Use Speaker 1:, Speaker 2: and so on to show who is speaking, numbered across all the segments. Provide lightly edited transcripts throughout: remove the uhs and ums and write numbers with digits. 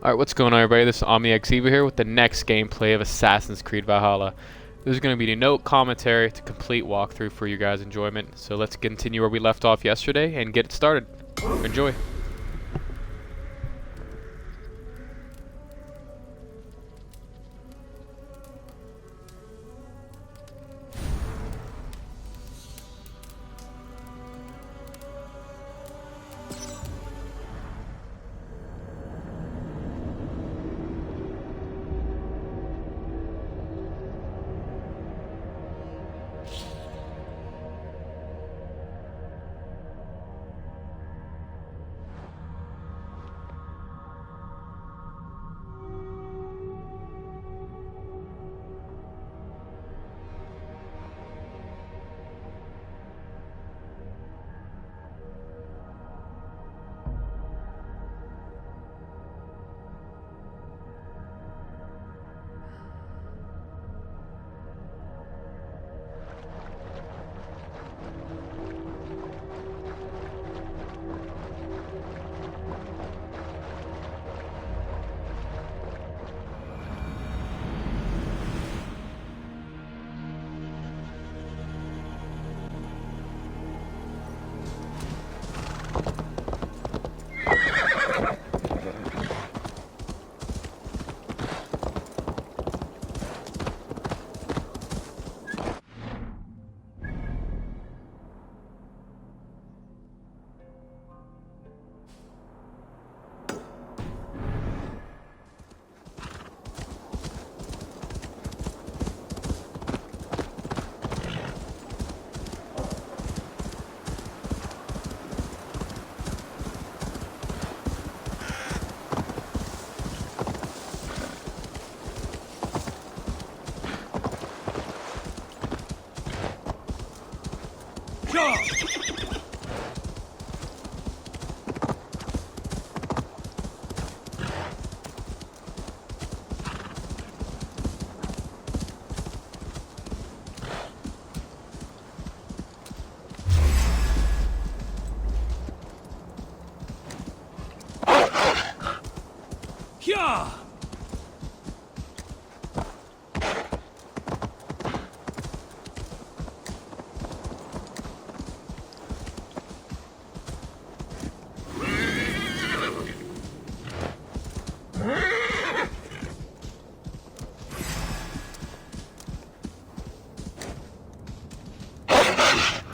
Speaker 1: Alright, what's going on everybody? This is OmniXEva here with the next gameplay of Assassin's Creed Valhalla. There's going to be no commentary to complete walkthrough for you guys' enjoyment, so let's continue where we left off yesterday and get it started. Enjoy.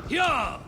Speaker 2: Yeah!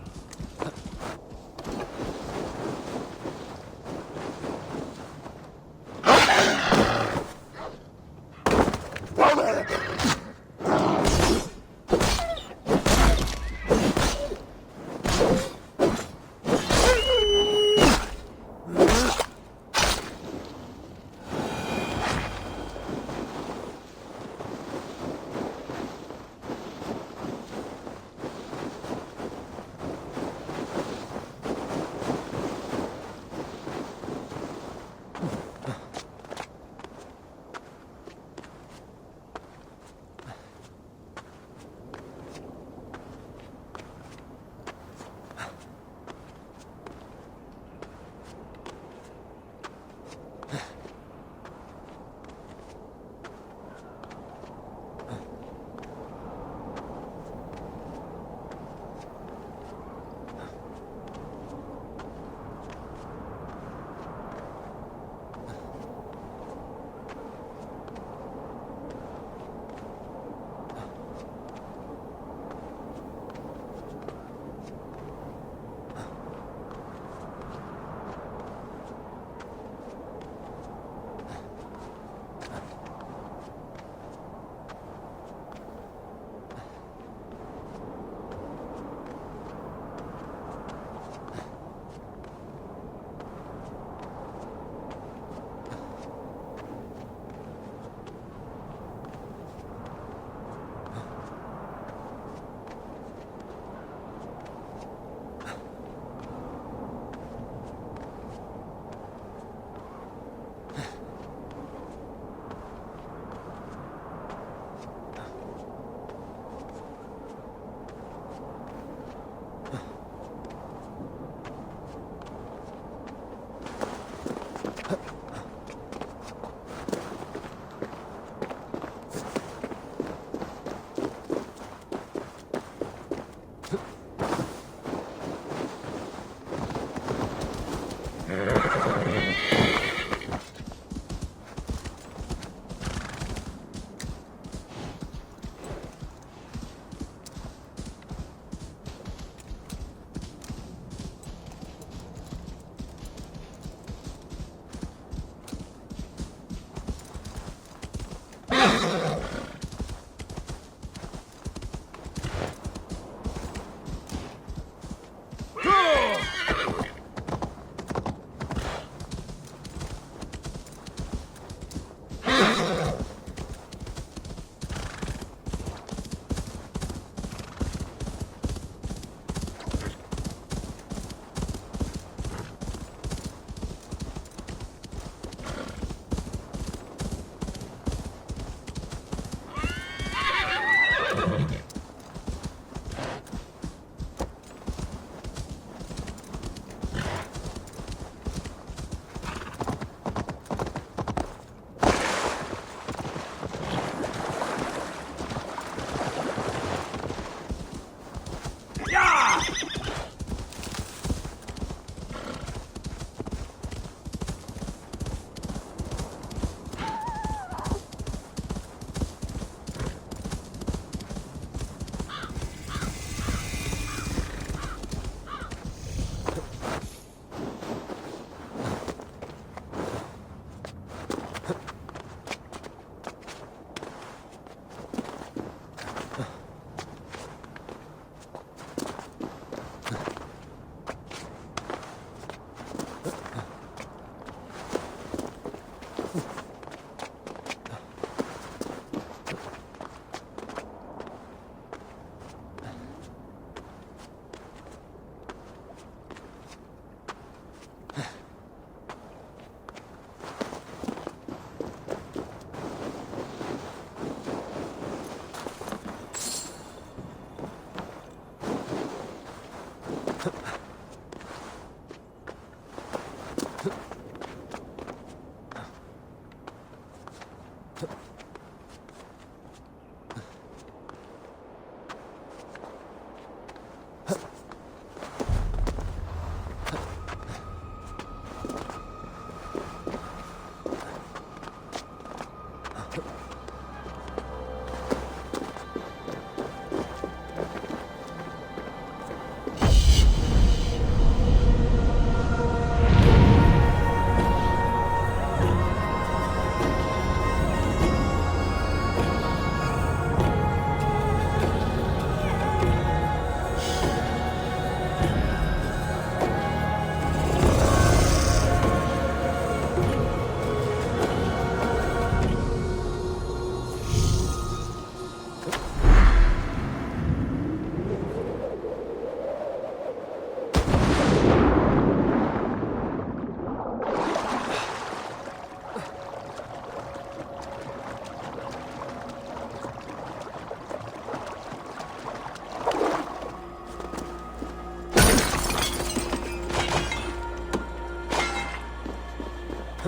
Speaker 2: My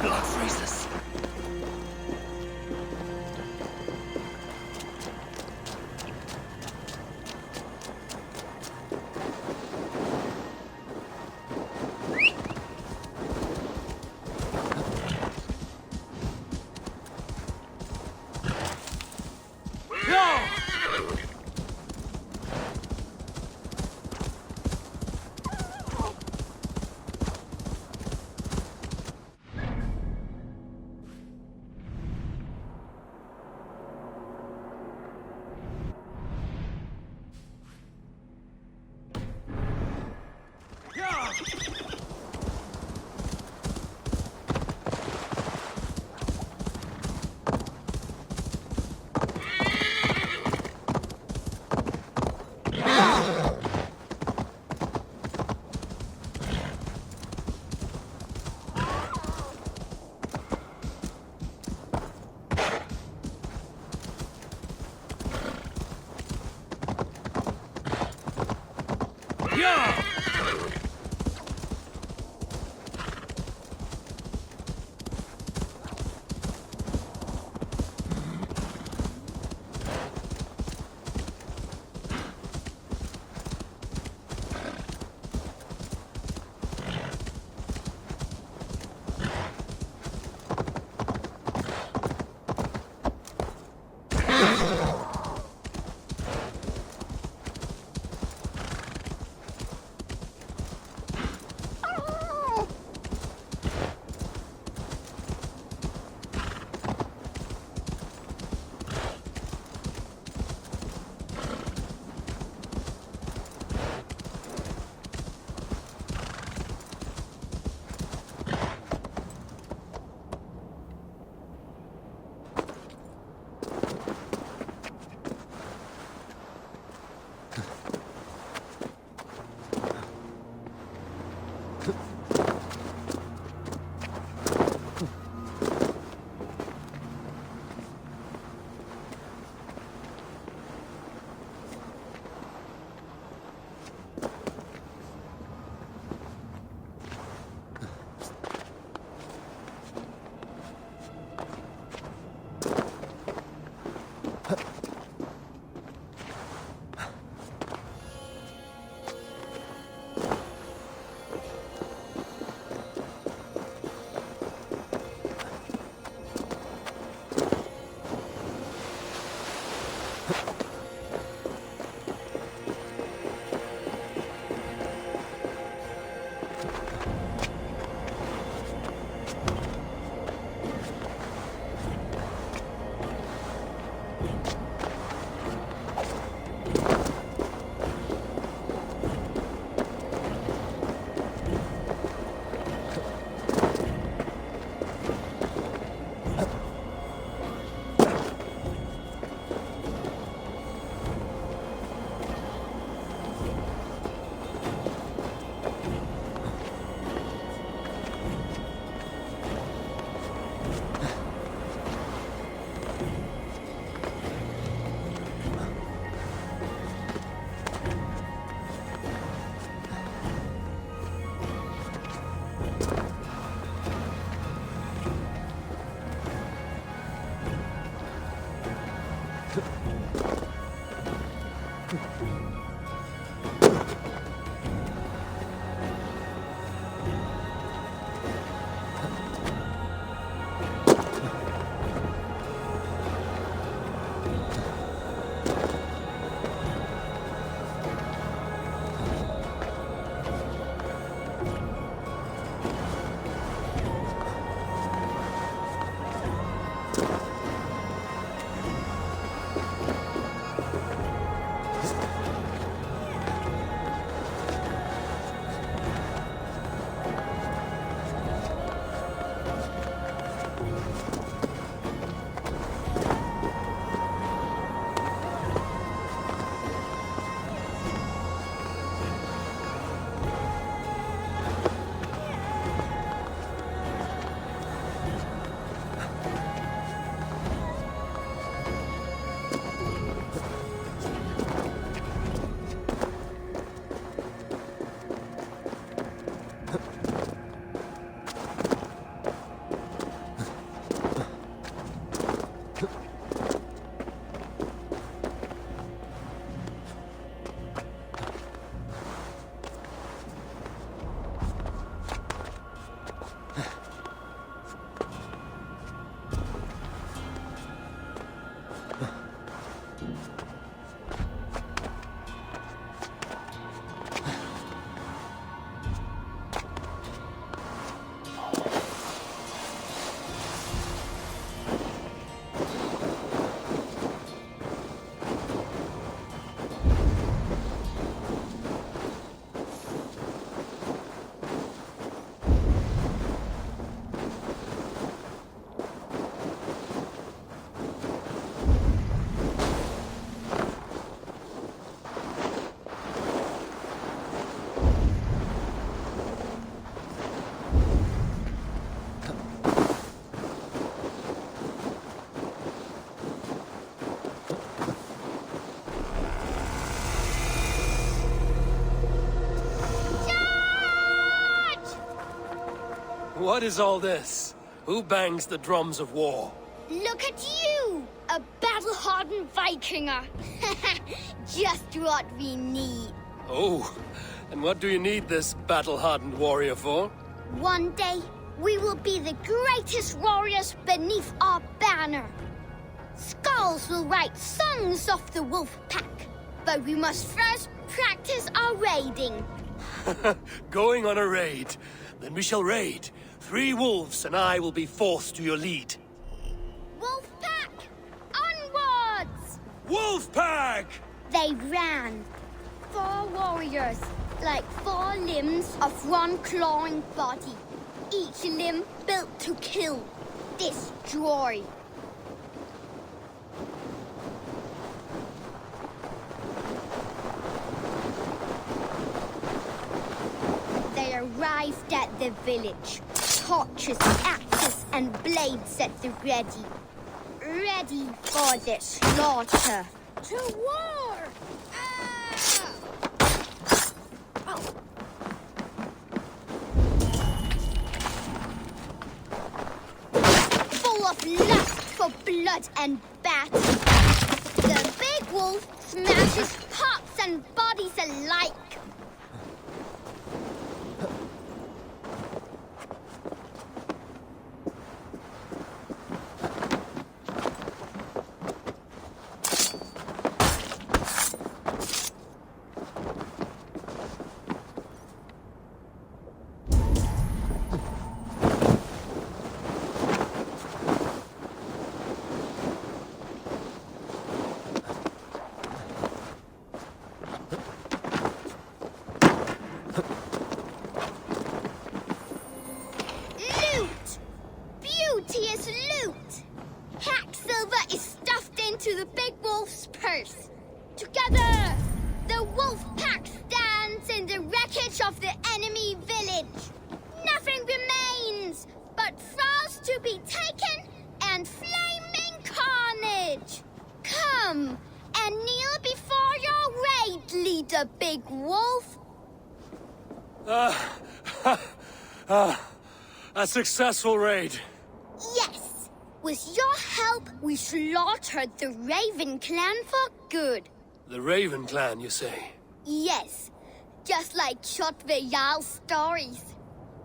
Speaker 2: blood freezes. Yeah! What is all this? Who bangs the drums of war?
Speaker 3: Look at you! A battle-hardened Vikinger! Just what we need.
Speaker 2: Oh, and what do you need this battle-hardened warrior for?
Speaker 3: One day, we will be the greatest warriors beneath our banner. Skulls will write songs of the wolf pack, but we must first practice our raiding.
Speaker 2: Going on a raid. Then we shall raid. 3 wolves and I will be forced to your lead.
Speaker 3: Wolf pack! Onwards!
Speaker 2: Wolf pack!
Speaker 3: They ran. 4 warriors, like 4 limbs of one clawing body. Each limb built to kill, destroy. They arrived at the village. Torches, axes, and blades at the ready. Ready for the slaughter. To war! Full of lust for blood and battle. The big wolf smashes pots and bodies alike. To the big wolf's purse. Together, the wolf pack stands in the wreckage of the enemy village. Nothing remains but thralls to be taken and flaming carnage. Come and kneel before your raid leader, big wolf.
Speaker 2: A successful raid.
Speaker 3: Yes. With your help, we slaughtered the Raven clan for good.
Speaker 2: The Raven clan, you say?
Speaker 3: Yes, just like JARL stories.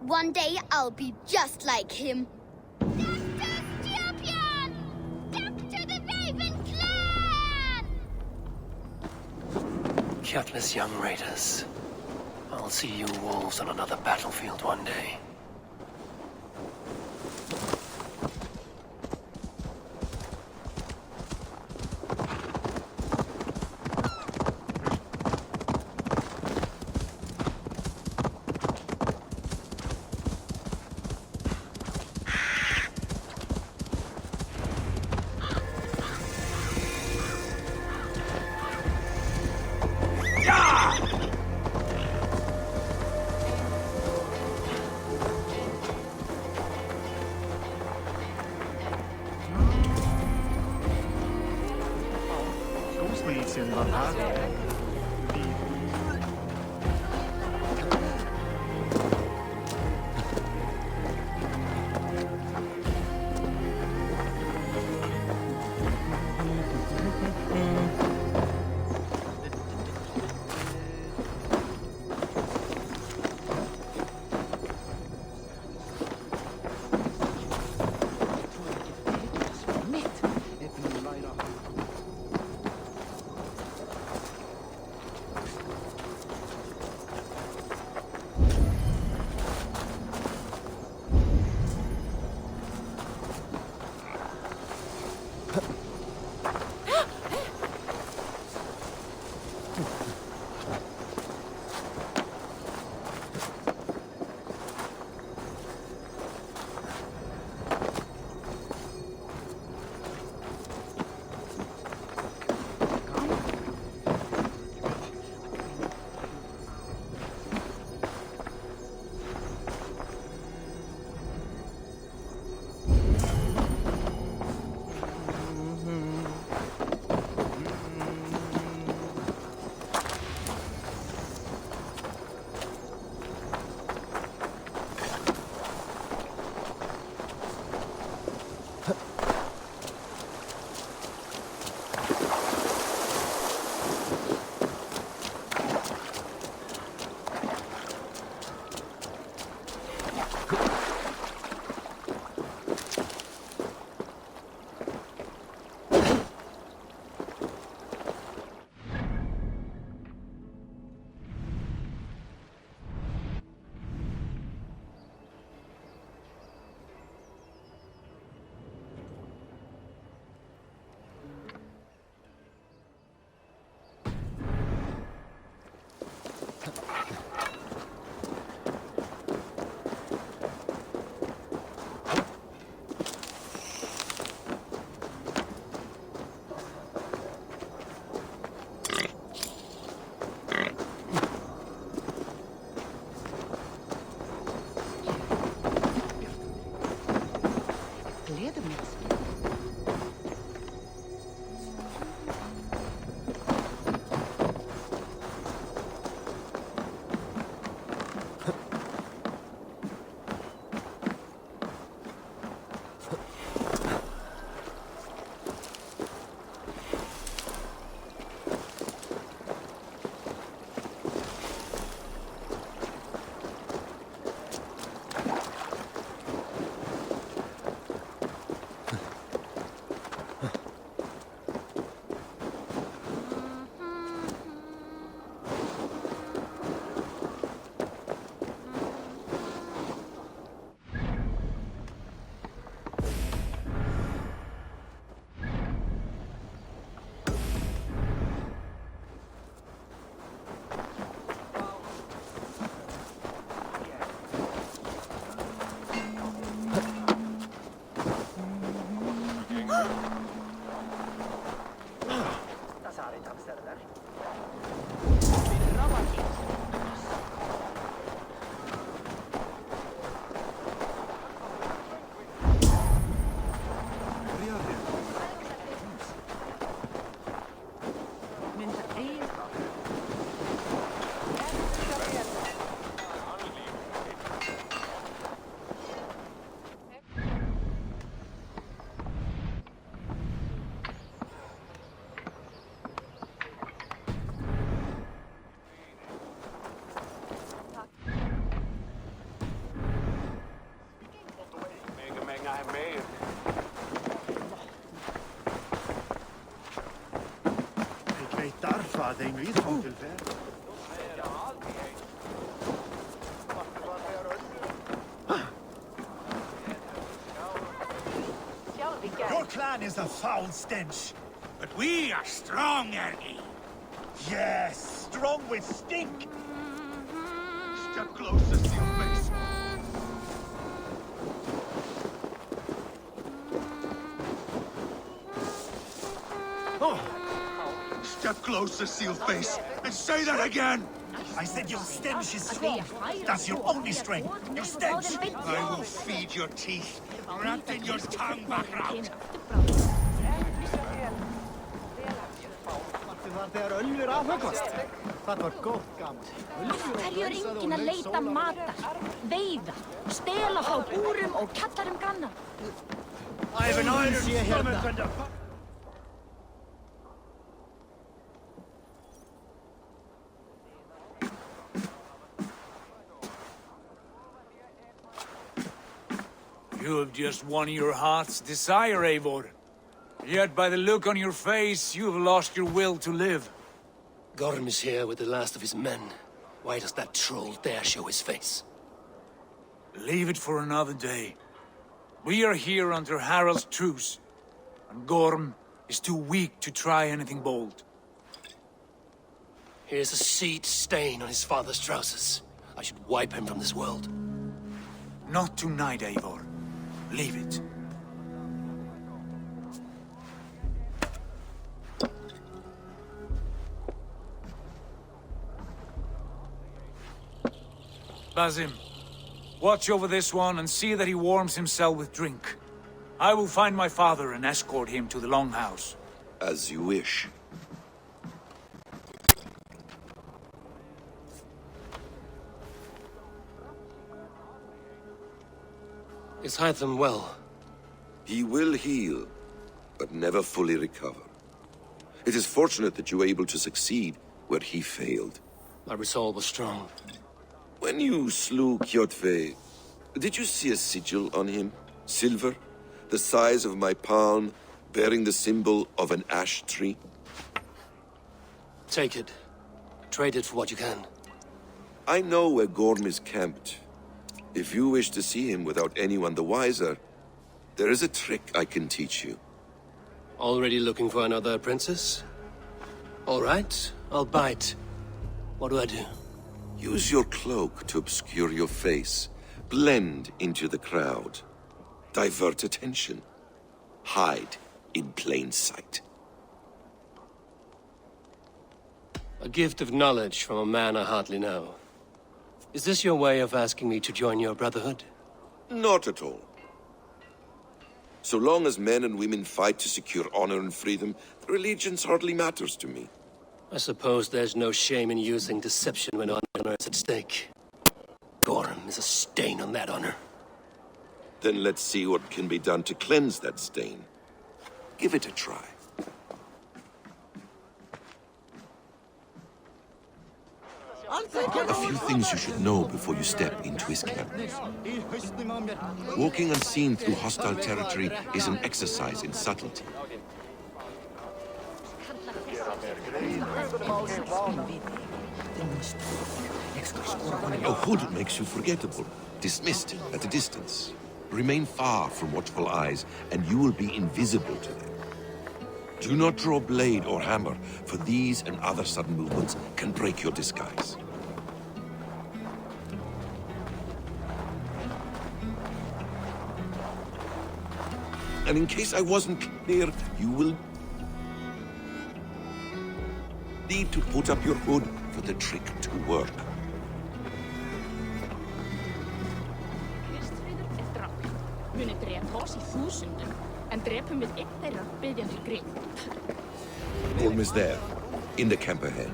Speaker 3: One day I'll be just like him. Dexter's champion! Capture the Raven clan!
Speaker 2: Guiltless young raiders. I'll see you wolves on another battlefield one day.
Speaker 4: Leads in Valhalla. Your clan is a foul stench.
Speaker 2: But we are strong, Ergi.
Speaker 4: Yes, strong with stink. Step closer, seal face. Oh. Step closer, seal face, and say that again. I said your stench is strong. That's your only strength. Your stench. I will feed your teeth, wrapped in your tongue back out.
Speaker 5: Hverju enginn að leita matar, veiða, stela á búrum og kjallarum ganna?
Speaker 4: I have an iron stomach and a...
Speaker 2: You have just won your heart's desire, Eivor. Yet by the look on your face, you have lost your will to live.
Speaker 6: Gorm is here with the last of his men. Why does that troll dare show his face?
Speaker 2: Leave it for another day. We are here under Harald's truce, and Gorm is too weak to try anything bold.
Speaker 6: Here's a seed stain on his father's trousers. I should wipe him from this world.
Speaker 2: Not tonight, Eivor. Leave it. Basim, watch over this one and see that he warms himself with drink. I will find my father and escort him to the Longhouse.
Speaker 7: As you wish.
Speaker 6: Is Hytham well?
Speaker 7: He will heal, but never fully recover. It is fortunate that you were able to succeed where he failed.
Speaker 6: My resolve was strong.
Speaker 7: When you slew Kjotve, did you see a sigil on him? Silver, the size of my palm, bearing the symbol of an ash tree?
Speaker 6: Take it. Trade it for what you can.
Speaker 7: I know where Gorm is camped. If you wish to see him without anyone the wiser, there is a trick I can teach you.
Speaker 6: Already looking for another princess? All right, I'll bite. What do I do?
Speaker 7: Use your cloak to obscure your face. Blend into the crowd. Divert attention. Hide in plain sight.
Speaker 6: A gift of knowledge from a man I hardly know. Is this your way of asking me to join your brotherhood?
Speaker 7: Not at all. So long as men and women fight to secure honor and freedom, their allegiance hardly matters to me.
Speaker 6: I suppose there's no shame in using deception when honor is at stake. Gorham is a stain on that honor.
Speaker 7: Then let's see what can be done to cleanse that stain. Give it a try. A few things you should know before you step into his camp. Walking unseen through hostile territory is an exercise in subtlety. A hood makes you forgettable, dismissed at a distance. Remain far from watchful eyes, and you will be invisible to them. Do not draw blade or hammer, for these and other sudden movements can break your disguise. And in case I wasn't clear, you will need to put up your hood for the trick to work.
Speaker 5: Muni drepa oss í þúsundum, en drepum við einn þeirra biðjandi grip.
Speaker 7: Gorm is there, in the camp ahead.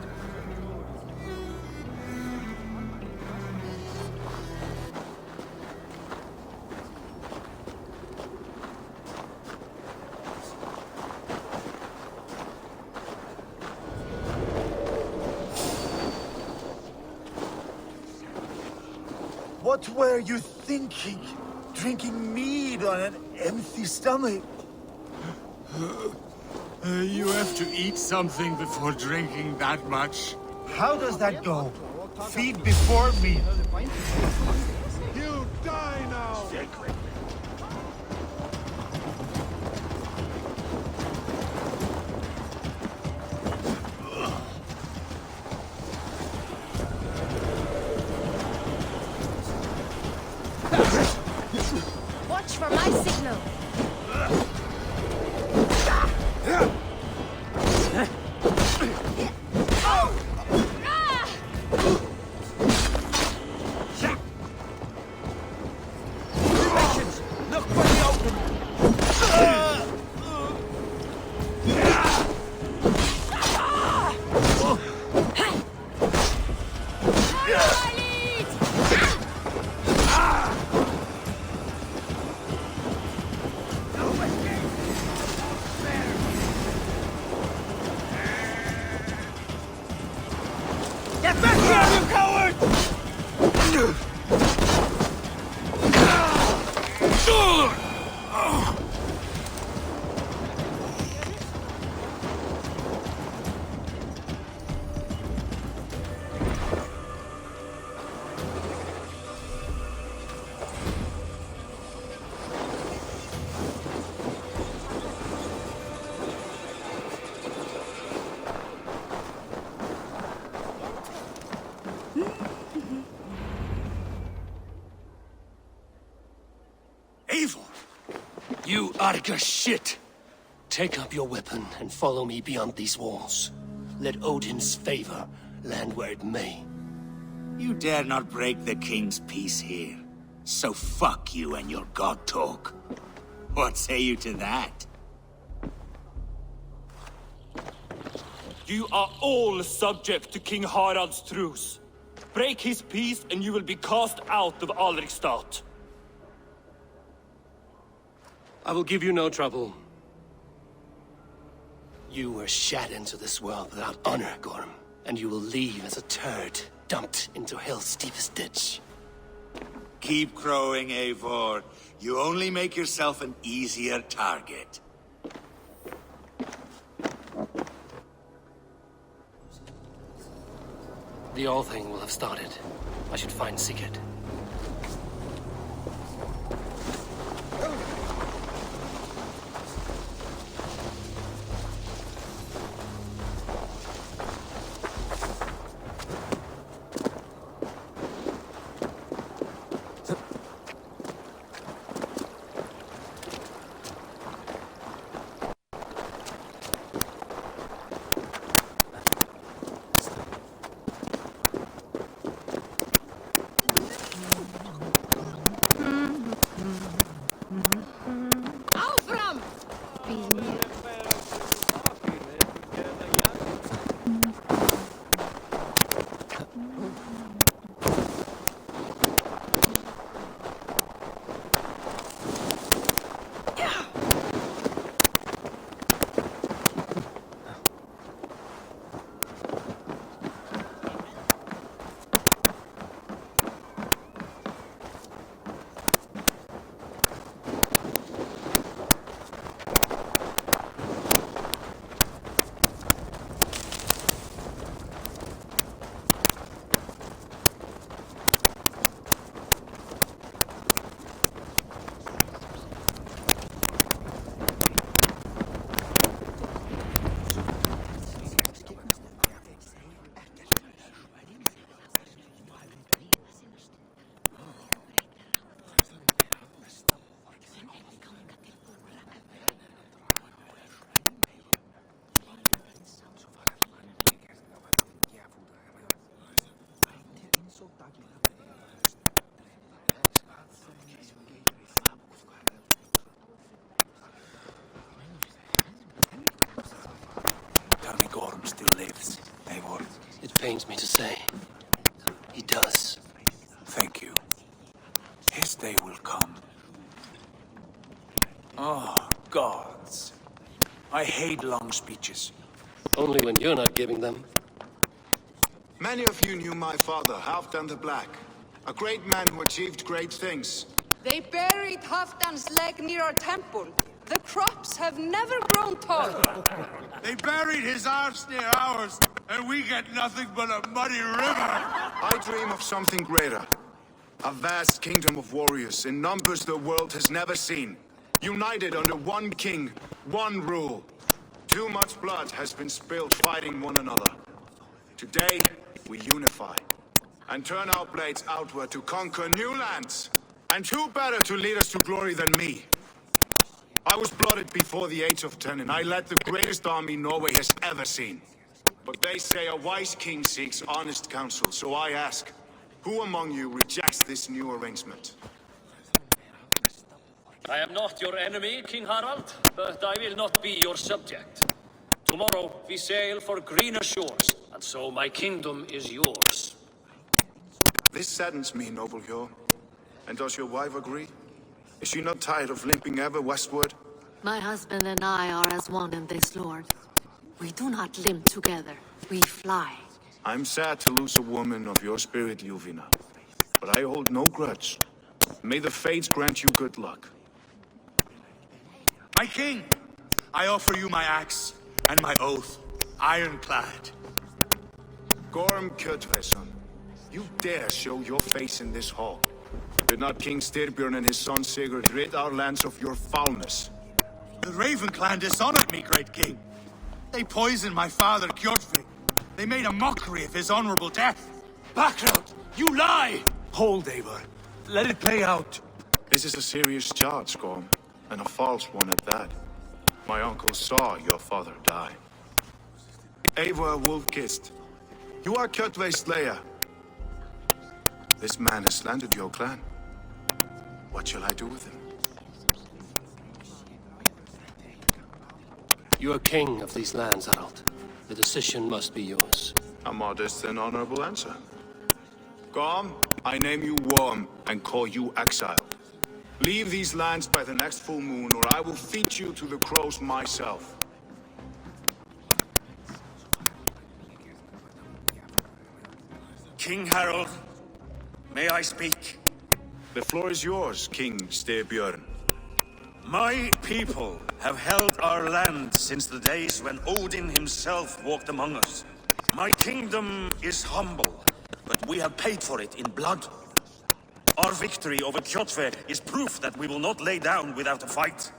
Speaker 4: What were you thinking? Drinking mead on an empty stomach?
Speaker 2: You have to eat something before drinking that much.
Speaker 4: How does that go? Feed before meat.
Speaker 2: You die now!
Speaker 3: Watch for my signal.
Speaker 4: Look for the open! Get back here, you coward!
Speaker 2: Eivor!
Speaker 6: You Arga shit! Take up your weapon and follow me beyond these walls. Let Odin's favor land where it may.
Speaker 2: You dare not break the king's peace here. So fuck you and your god talk. What say you to that?
Speaker 8: You are all subject to King Harald's truce. Break his peace and you will be cast out of Alrikstad.
Speaker 6: I will give you no trouble. You were shat into this world without honor, Gorm, and you will leave as a turd dumped into hell's deepest ditch.
Speaker 2: Keep crowing, Eivor. You only make yourself an easier target.
Speaker 6: The All Thing will have started. I should find Sigurd.
Speaker 2: His day will come. Oh, gods. I hate long speeches.
Speaker 6: Only when you're not giving them.
Speaker 4: Many of you knew my father, Halfdan the Black. A great man who achieved great things.
Speaker 9: They buried Halfdan's leg near our temple. The crops have never grown taller.
Speaker 4: They buried his arse near ours, and we get nothing but a muddy river. I dream of something greater. A vast kingdom of warriors in numbers the world has never seen. United under one king, one rule. Too much blood has been spilled fighting one another. Today, we unify and turn our blades outward to conquer new lands. And who better to lead us to glory than me? I was blooded before the age of 10, and I led the greatest army Norway has ever seen. But they say a wise king seeks honest counsel, so I ask, who among you rejects this new arrangement?
Speaker 10: I am not your enemy, King Harald, but I will not be your subject. Tomorrow we sail for greener shores, and so my kingdom is yours.
Speaker 4: This saddens me, noble Hjor. And does your wife agree? Is she not tired of limping ever westward?
Speaker 11: My husband and I are as one in this, Lord. We do not limp together, we fly.
Speaker 4: I'm sad to lose a woman of your spirit, Yuvina. But I hold no grudge. May the fates grant you good luck.
Speaker 2: My king, I offer you my axe and my oath, ironclad.
Speaker 4: Gorm Kjotveson, you dare show your face in this hall. Did not King Styrbjörn and his son Sigurd rid our lands of your foulness?
Speaker 2: The Raven clan dishonored me, great king. They poisoned my father, Kjotve. They made a mockery of his honorable death.
Speaker 8: Backlund, you lie!
Speaker 2: Hold, Eivor. Let it play out.
Speaker 4: This is a serious charge, Gorm, and a false one at that. My uncle saw your father die. Eivor Wolf-Kissed, you are Kjotve's slayer. This man has slandered your clan. What shall I do with him?
Speaker 6: You are king of these lands, Harald. The decision must be yours.
Speaker 4: A modest and honorable answer. Gorm, I name you Worm and call you exiled. Leave these lands by the next full moon, or I will feed you to the crows myself.
Speaker 2: King Harold, may I speak?
Speaker 4: The floor is yours, King Styrbjörn.
Speaker 2: My people have held our land since the days when Odin himself walked among us. My kingdom is humble, but we have paid for it in blood. Our victory over Kjotve is proof that we will not lay down without a fight.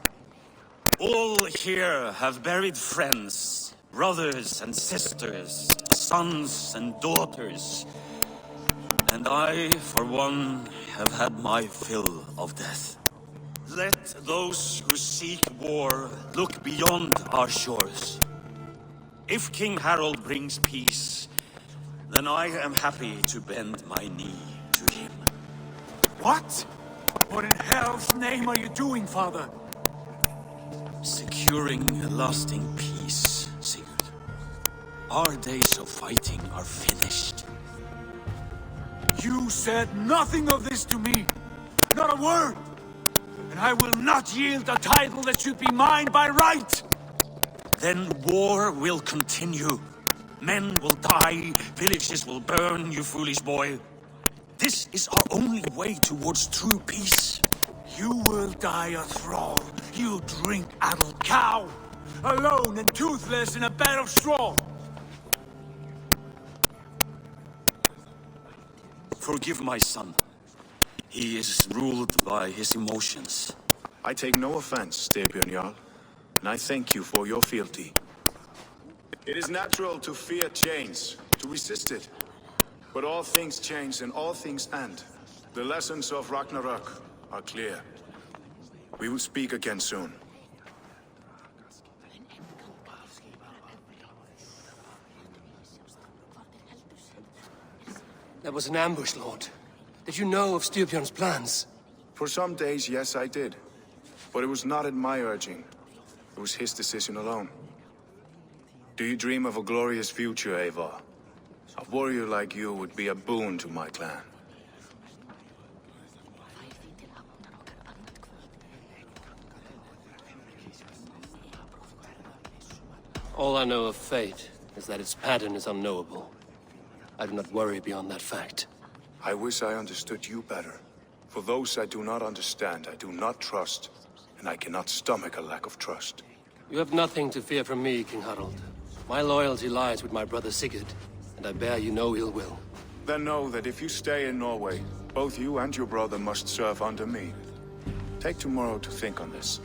Speaker 2: All here have buried friends, brothers and sisters, sons and daughters. And I, for one, have had my fill of death. Let those who seek war look beyond our shores. If King Harold brings peace, then I am happy to bend my knee to him. What? What in hell's name are you doing, father? Securing a lasting peace, Sigurd. Our days of fighting are finished. You said nothing of this to me. Not a word. And I will not yield a title that should be mine by right. Then war will continue. Men will die, villages will burn, you foolish boy. This is our only way towards true peace. You will die a thrall. You drink-addled cow. Alone and toothless in a bed of straw. Forgive my son. He is ruled by his emotions.
Speaker 4: I take no offense, Styrbjörn Jarl, and I thank you for your fealty. It is natural to fear change, to resist it. But all things change and all things end. The lessons of Ragnarok are clear. We will speak again soon.
Speaker 6: That was an ambush, Lord. Did you know of Styrbjörn's plans?
Speaker 4: For some days, yes, I did. But it was not at my urging. It was his decision alone. Do you dream of a glorious future, Eivor? A warrior like you would be a boon to my clan.
Speaker 6: All I know of fate is that its pattern is unknowable. I do not worry beyond that fact.
Speaker 4: I wish I understood you better. For those I do not understand, I do not trust, and I cannot stomach a lack of trust.
Speaker 6: You have nothing to fear from me, King Harald. My loyalty lies with my brother Sigurd, and I bear you no ill will.
Speaker 4: Then know that if you stay in Norway, both you and your brother must serve under me. Take tomorrow to think on this.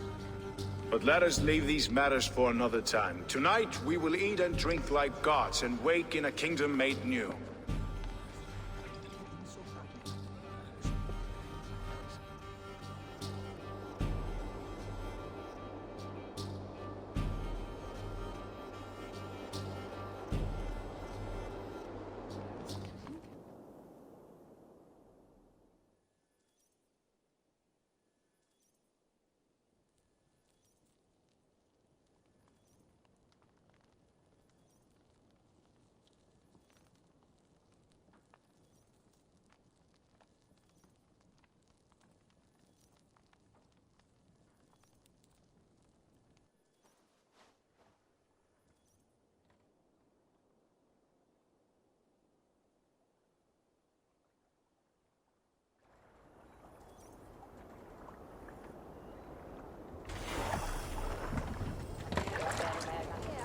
Speaker 4: But let us leave these matters for another time. Tonight, we will eat and drink like gods and wake in a kingdom made new.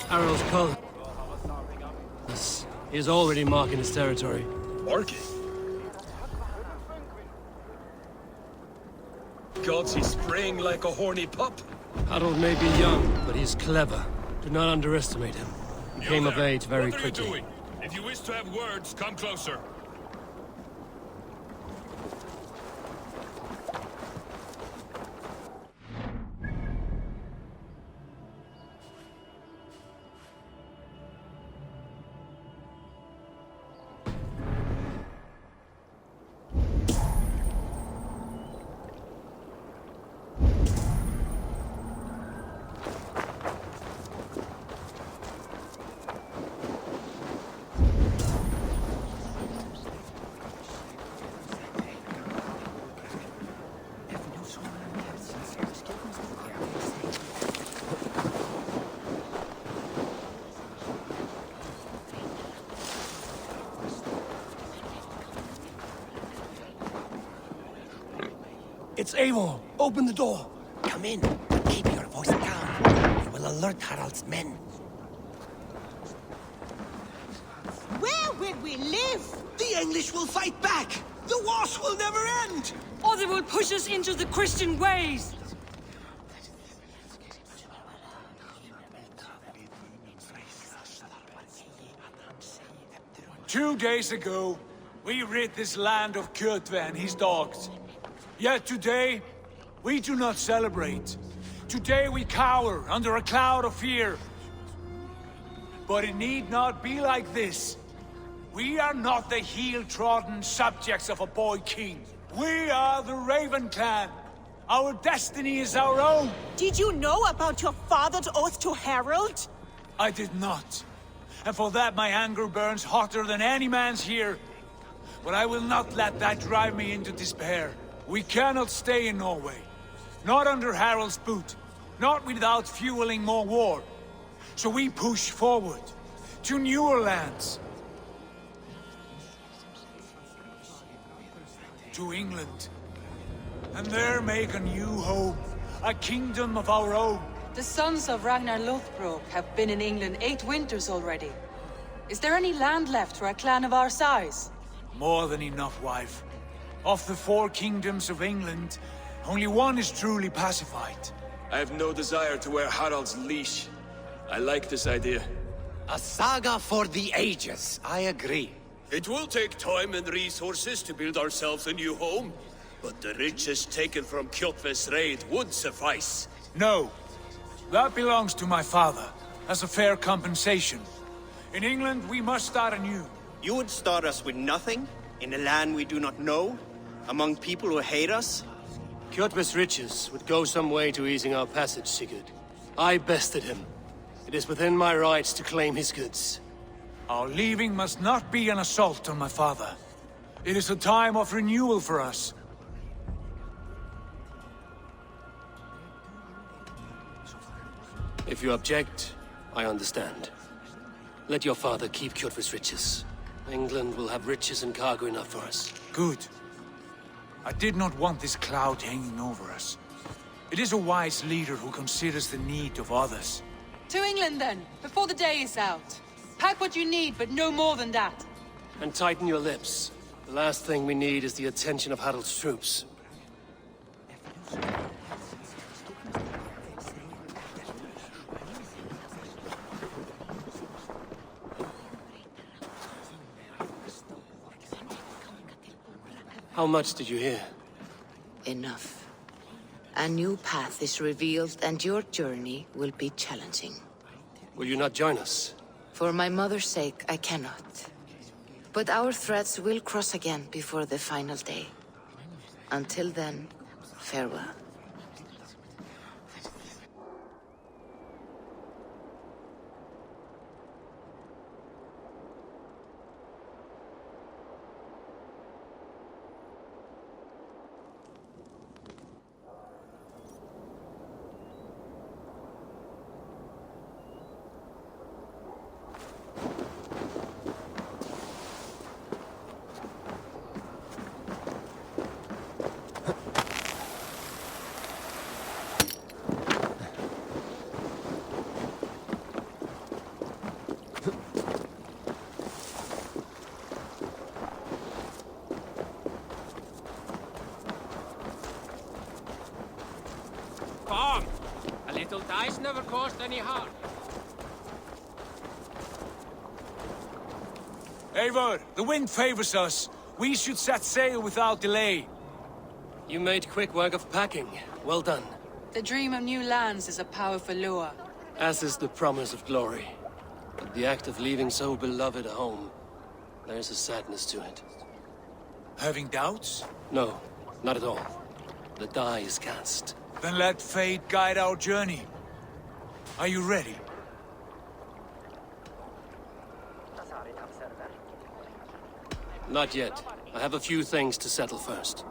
Speaker 6: Harald's call. He is already marking his territory.
Speaker 8: Marking? Gods, he's spraying like a horny pup.
Speaker 6: Harald may be young, but he's clever. Do not underestimate him. He came of age very quickly.
Speaker 8: What are you doing? If you wish to have words, come closer.
Speaker 6: It's Eivor! Open the door!
Speaker 12: Come in, but keep your voice down. You will alert Harald's men.
Speaker 13: Where will we live?
Speaker 12: The English will fight back! The wars will never end!
Speaker 5: Or they will push us into the Christian ways!
Speaker 14: 2 days ago, we rid this land of Kjotve and his dogs. Yet today, we do not celebrate. Today we cower under a cloud of fear. But it need not be like this. We are not the heel-trodden subjects of a boy king. We are the Raven clan. Our destiny is our own.
Speaker 13: Did you know about your father's oath to Harald?
Speaker 14: I did not. And for that my anger burns hotter than any man's here. But I will not let that drive me into despair. We cannot stay in Norway. Not under Harald's boot. Not without fueling more war. So we push forward. To newer lands. To England. And there make a new home. A kingdom of our own.
Speaker 9: The sons of Ragnar Lothbrok have been in England 8 winters already. Is there any land left for a clan of our size?
Speaker 14: More than enough, wife. Of the 4 kingdoms of England, only one is truly pacified.
Speaker 8: I have no desire to wear Harald's leash. I like this idea.
Speaker 12: A saga for the ages, I agree.
Speaker 6: It will take time and resources to build ourselves a new home, but the riches taken from Kjotve's raid would suffice.
Speaker 14: No. That belongs to my father, as a fair compensation. In England, we must start anew.
Speaker 15: You would start us with nothing? In a land we do not know? Among people who hate us?
Speaker 6: Kjotve's riches would go some way to easing our passage, Sigurd. I bested him. It is within my rights to claim his goods.
Speaker 14: Our leaving must not be an assault on my father. It is a time of renewal for us.
Speaker 6: If you object, I understand. Let your father keep Kjotve's riches. England will have riches and cargo enough for us.
Speaker 14: Good. I did not want this cloud hanging over us. It is a wise leader who considers the need of others.
Speaker 9: To England, then, before the day is out. Pack what you need, but no more than that.
Speaker 6: And tighten your lips. The last thing we need is the attention of Harald's troops. How much did you hear?
Speaker 11: Enough. A new path is revealed and your journey will be challenging.
Speaker 6: Will you not join us?
Speaker 11: For my mother's sake, I cannot. But our threads will cross again before the final day. Until then, farewell.
Speaker 16: Come! A little dice never cost any harm.
Speaker 14: Eivor, the wind favors us. We should set sail without delay.
Speaker 6: You made quick work of packing. Well done.
Speaker 9: The dream of new lands is a powerful lure.
Speaker 6: As is the promise of glory. But the act of leaving so beloved a home, there's a sadness to it.
Speaker 14: Having doubts?
Speaker 6: No, not at all. The die is cast.
Speaker 14: Then let fate guide our journey. Are you ready?
Speaker 6: Not yet. I have a few things to settle first.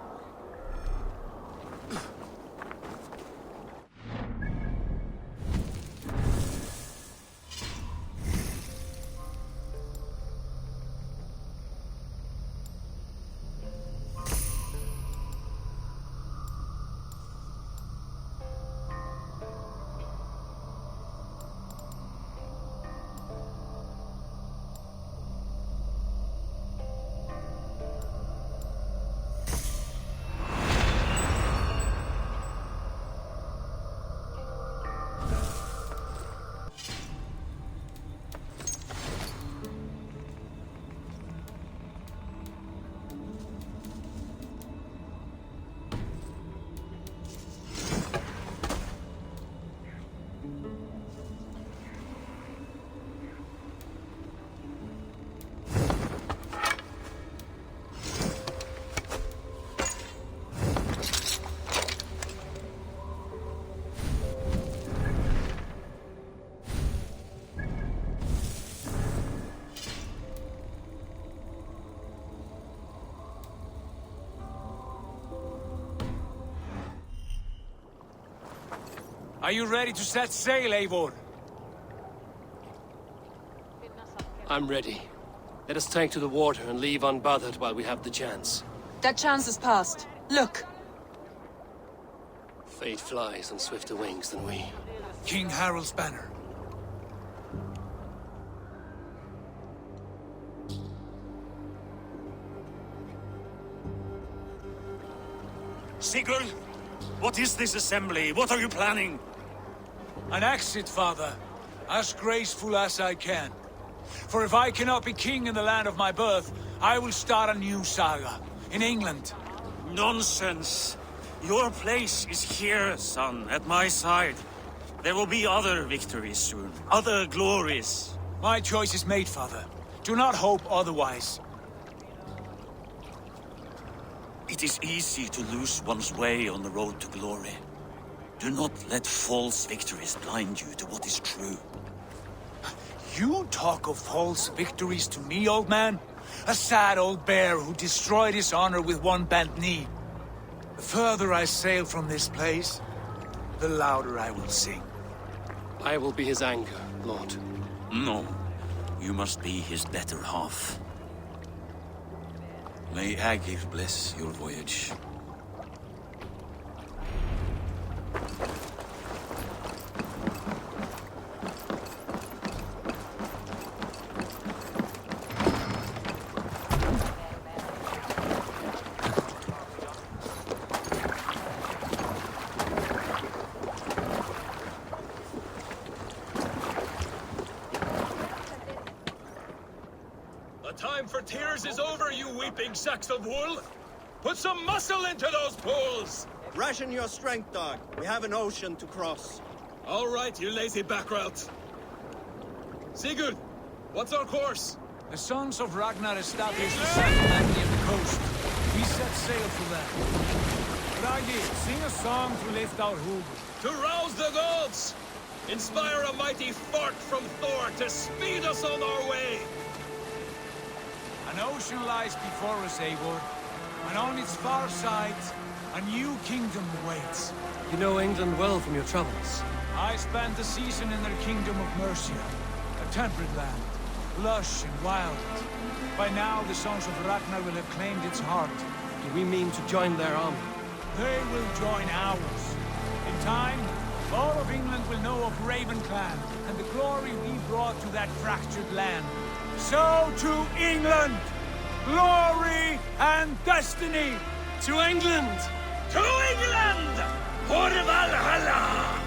Speaker 14: Are you ready to set sail, Eivor?
Speaker 6: I'm ready. Let us take to the water and leave unbothered while we have the chance.
Speaker 9: That chance is past. Look!
Speaker 6: Fate flies on swifter wings than we.
Speaker 14: King Harald's banner.
Speaker 2: Sigurd, what is this assembly? What are you planning?
Speaker 14: An exit, father. As graceful as I can. For if I cannot be king in the land of my birth, I will start a new saga. In England.
Speaker 2: Nonsense. Your place is here, son, at my side. There will be other victories soon. Other glories.
Speaker 14: My choice is made, father. Do not hope otherwise.
Speaker 2: It is easy to lose one's way on the road to glory. Do not let false victories blind you to what is true.
Speaker 14: You talk of false victories to me, old man? A sad old bear who destroyed his honor with one bent knee. The further I sail from this place, the louder I will sing.
Speaker 6: I will be his anchor, Lord.
Speaker 2: No. You must be his better half. May Agir bless your voyage.
Speaker 8: The time for tears is over, you weeping sacks of wool! Put some muscle into those pulls!
Speaker 15: Ration your strength, dog. We have an ocean to cross.
Speaker 8: All right, you lazy backrout. Sigurd, what's our course?
Speaker 14: The sons of Ragnar established a settlement near the coast. We set sail for them. Ragi, sing a song to lift our hood.
Speaker 8: To rouse the gods! Inspire a mighty fart from Thor to speed us on our way!
Speaker 14: An ocean lies before us, Eivor, and on its far side, a new kingdom awaits.
Speaker 6: You know England well from your travels.
Speaker 14: I spent a season in their kingdom of Mercia, a temperate land, lush and wild. By now, the sons of Ragnar will have claimed its heart.
Speaker 6: Do we mean to join their army?
Speaker 14: They will join ours. In time, all of England will know of Raven Clan and the glory we brought to that fractured land. So to England! Glory and destiny!
Speaker 6: To England!
Speaker 8: To England! For Valhalla!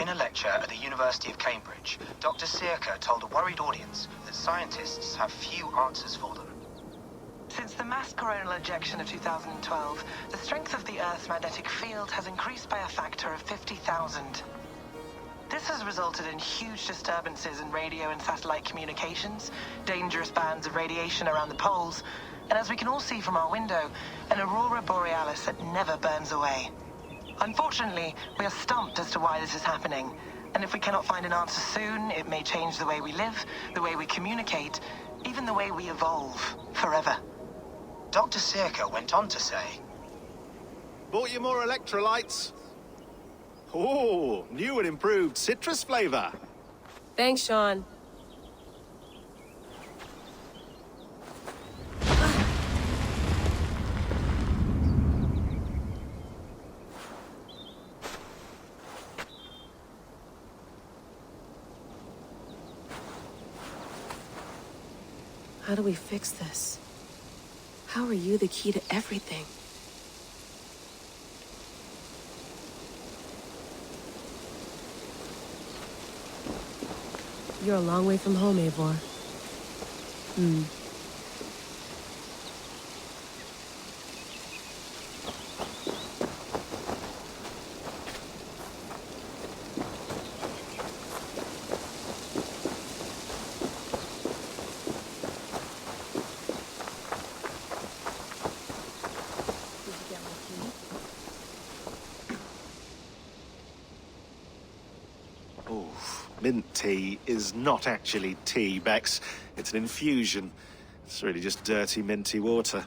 Speaker 17: In a lecture at the University of Cambridge, Dr. Sirka told a worried audience that scientists have few answers for them.
Speaker 18: Since the mass coronal ejection of 2012, the strength of the Earth's magnetic field has increased by a factor of 50,000. This has resulted in huge disturbances in radio and satellite communications, dangerous bands of radiation around the poles, and as we can all see from our window, an aurora borealis that never burns away. Unfortunately, we are stumped as to why this is happening, and if we cannot find an answer soon, it may change the way we live, the way we communicate, even the way we evolve, forever.
Speaker 17: Dr. Sirka went on to say,
Speaker 4: Bought you more electrolytes? Oh, new and improved citrus flavor.
Speaker 19: Thanks, Sean. How do we fix this? How are you the key to everything? You're a long way from home, Eivor.
Speaker 4: Mint tea is not actually tea, Bex. It's an infusion. It's really just dirty, minty water.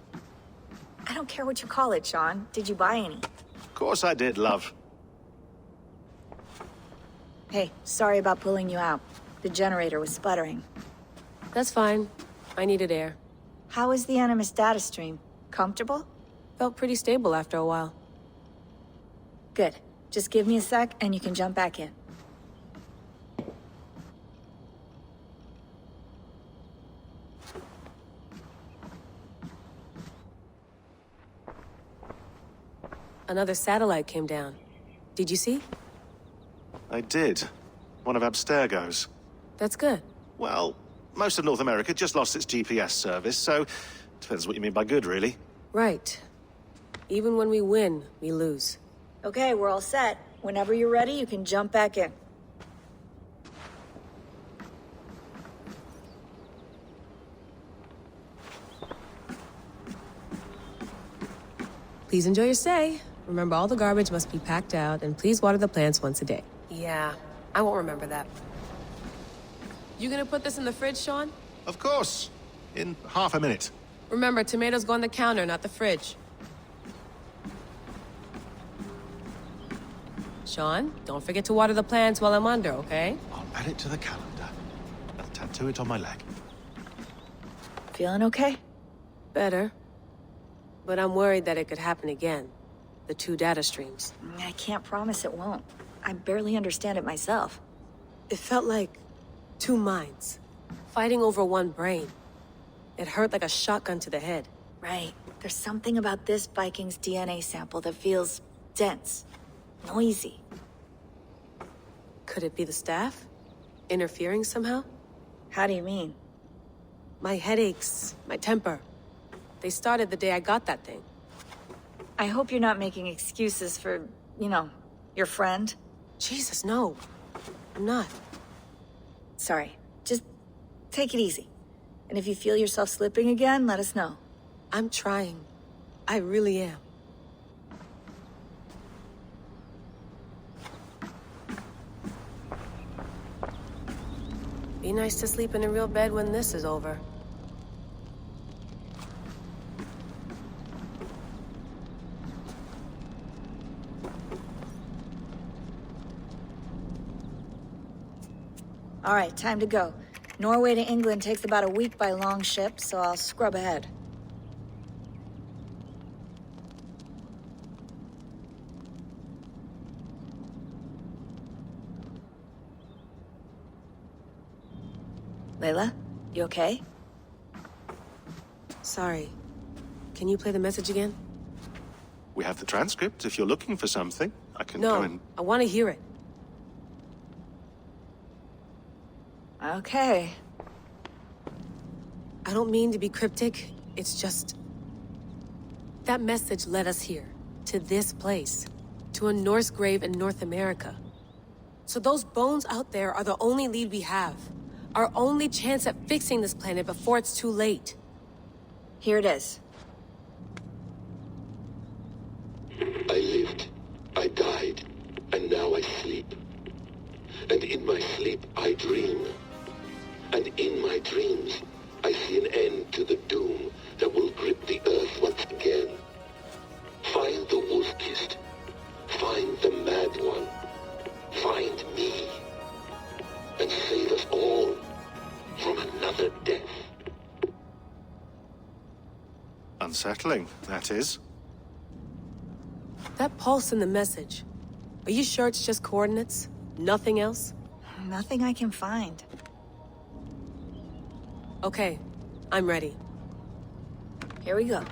Speaker 20: I don't care what you call it, Sean. Did you buy any?
Speaker 4: Of course I did, love.
Speaker 20: Hey, sorry about pulling you out. The generator was sputtering.
Speaker 19: That's fine. I needed air.
Speaker 20: How was the Animus data stream? Comfortable?
Speaker 19: Felt pretty stable after a while.
Speaker 20: Good. Just give me a sec and you can jump back in.
Speaker 19: Another satellite came down. Did you see?
Speaker 4: I did. One of Abstergo's.
Speaker 19: That's good.
Speaker 4: Well, most of North America just lost its GPS service, so depends what you mean by good, really.
Speaker 19: Right. Even when we win, we lose.
Speaker 20: Okay, we're all set. Whenever you're ready, you can jump back in.
Speaker 19: Please enjoy your stay. Remember, all the garbage must be packed out, and please water the plants once a day. Yeah, I won't remember that. You gonna put this in the fridge, Sean?
Speaker 4: Of course. In half a minute.
Speaker 19: Remember, tomatoes go on the counter, not the fridge. Sean, don't forget to water the plants while I'm under, okay?
Speaker 4: I'll add it to the calendar and tattoo it on my leg.
Speaker 20: Feeling okay?
Speaker 19: Better. But I'm worried that it could happen again. The two data streams.
Speaker 20: I can't promise it won't. I barely understand it myself.
Speaker 19: It felt like two minds, fighting over one brain. It hurt like a shotgun to the head.
Speaker 20: Right. There's something about this Viking's DNA sample that feels dense, noisy.
Speaker 19: Could it be the staff? Interfering somehow?
Speaker 20: How do you mean?
Speaker 19: My headaches, my temper. They started the day I got that thing.
Speaker 20: I hope you're not making excuses for, you know, your friend.
Speaker 19: Jesus, no. I'm not.
Speaker 20: Sorry. Just take it easy. And if you feel yourself slipping again, let us know.
Speaker 19: I'm trying. I really am. Be nice to sleep in a real bed when this is over.
Speaker 20: All right, time to go. Norway to England takes about a week by long ship, so I'll scrub ahead. Layla, you okay?
Speaker 19: Sorry. Can you play the message again?
Speaker 4: We have the transcript. If you're looking for something, I can
Speaker 19: No,
Speaker 4: go and...
Speaker 19: I want to hear it.
Speaker 20: Okay.
Speaker 19: I don't mean to be cryptic. It's just... that message led us here. To this place. To a Norse grave in North America. So those bones out there are the only lead we have. Our only chance at fixing this planet before it's too late.
Speaker 20: Here it is.
Speaker 21: I lived, I died, and now I sleep. And in my sleep I dream. And in my dreams, I see an end to the doom that will grip the earth once again. Find the wolf-kissed. Find the mad one. Find me. And save us all from another death.
Speaker 4: Unsettling, that is.
Speaker 19: That pulse in the message. Are you sure it's just coordinates? Nothing else?
Speaker 20: Nothing I can find.
Speaker 19: Okay, I'm ready.
Speaker 20: Here we go.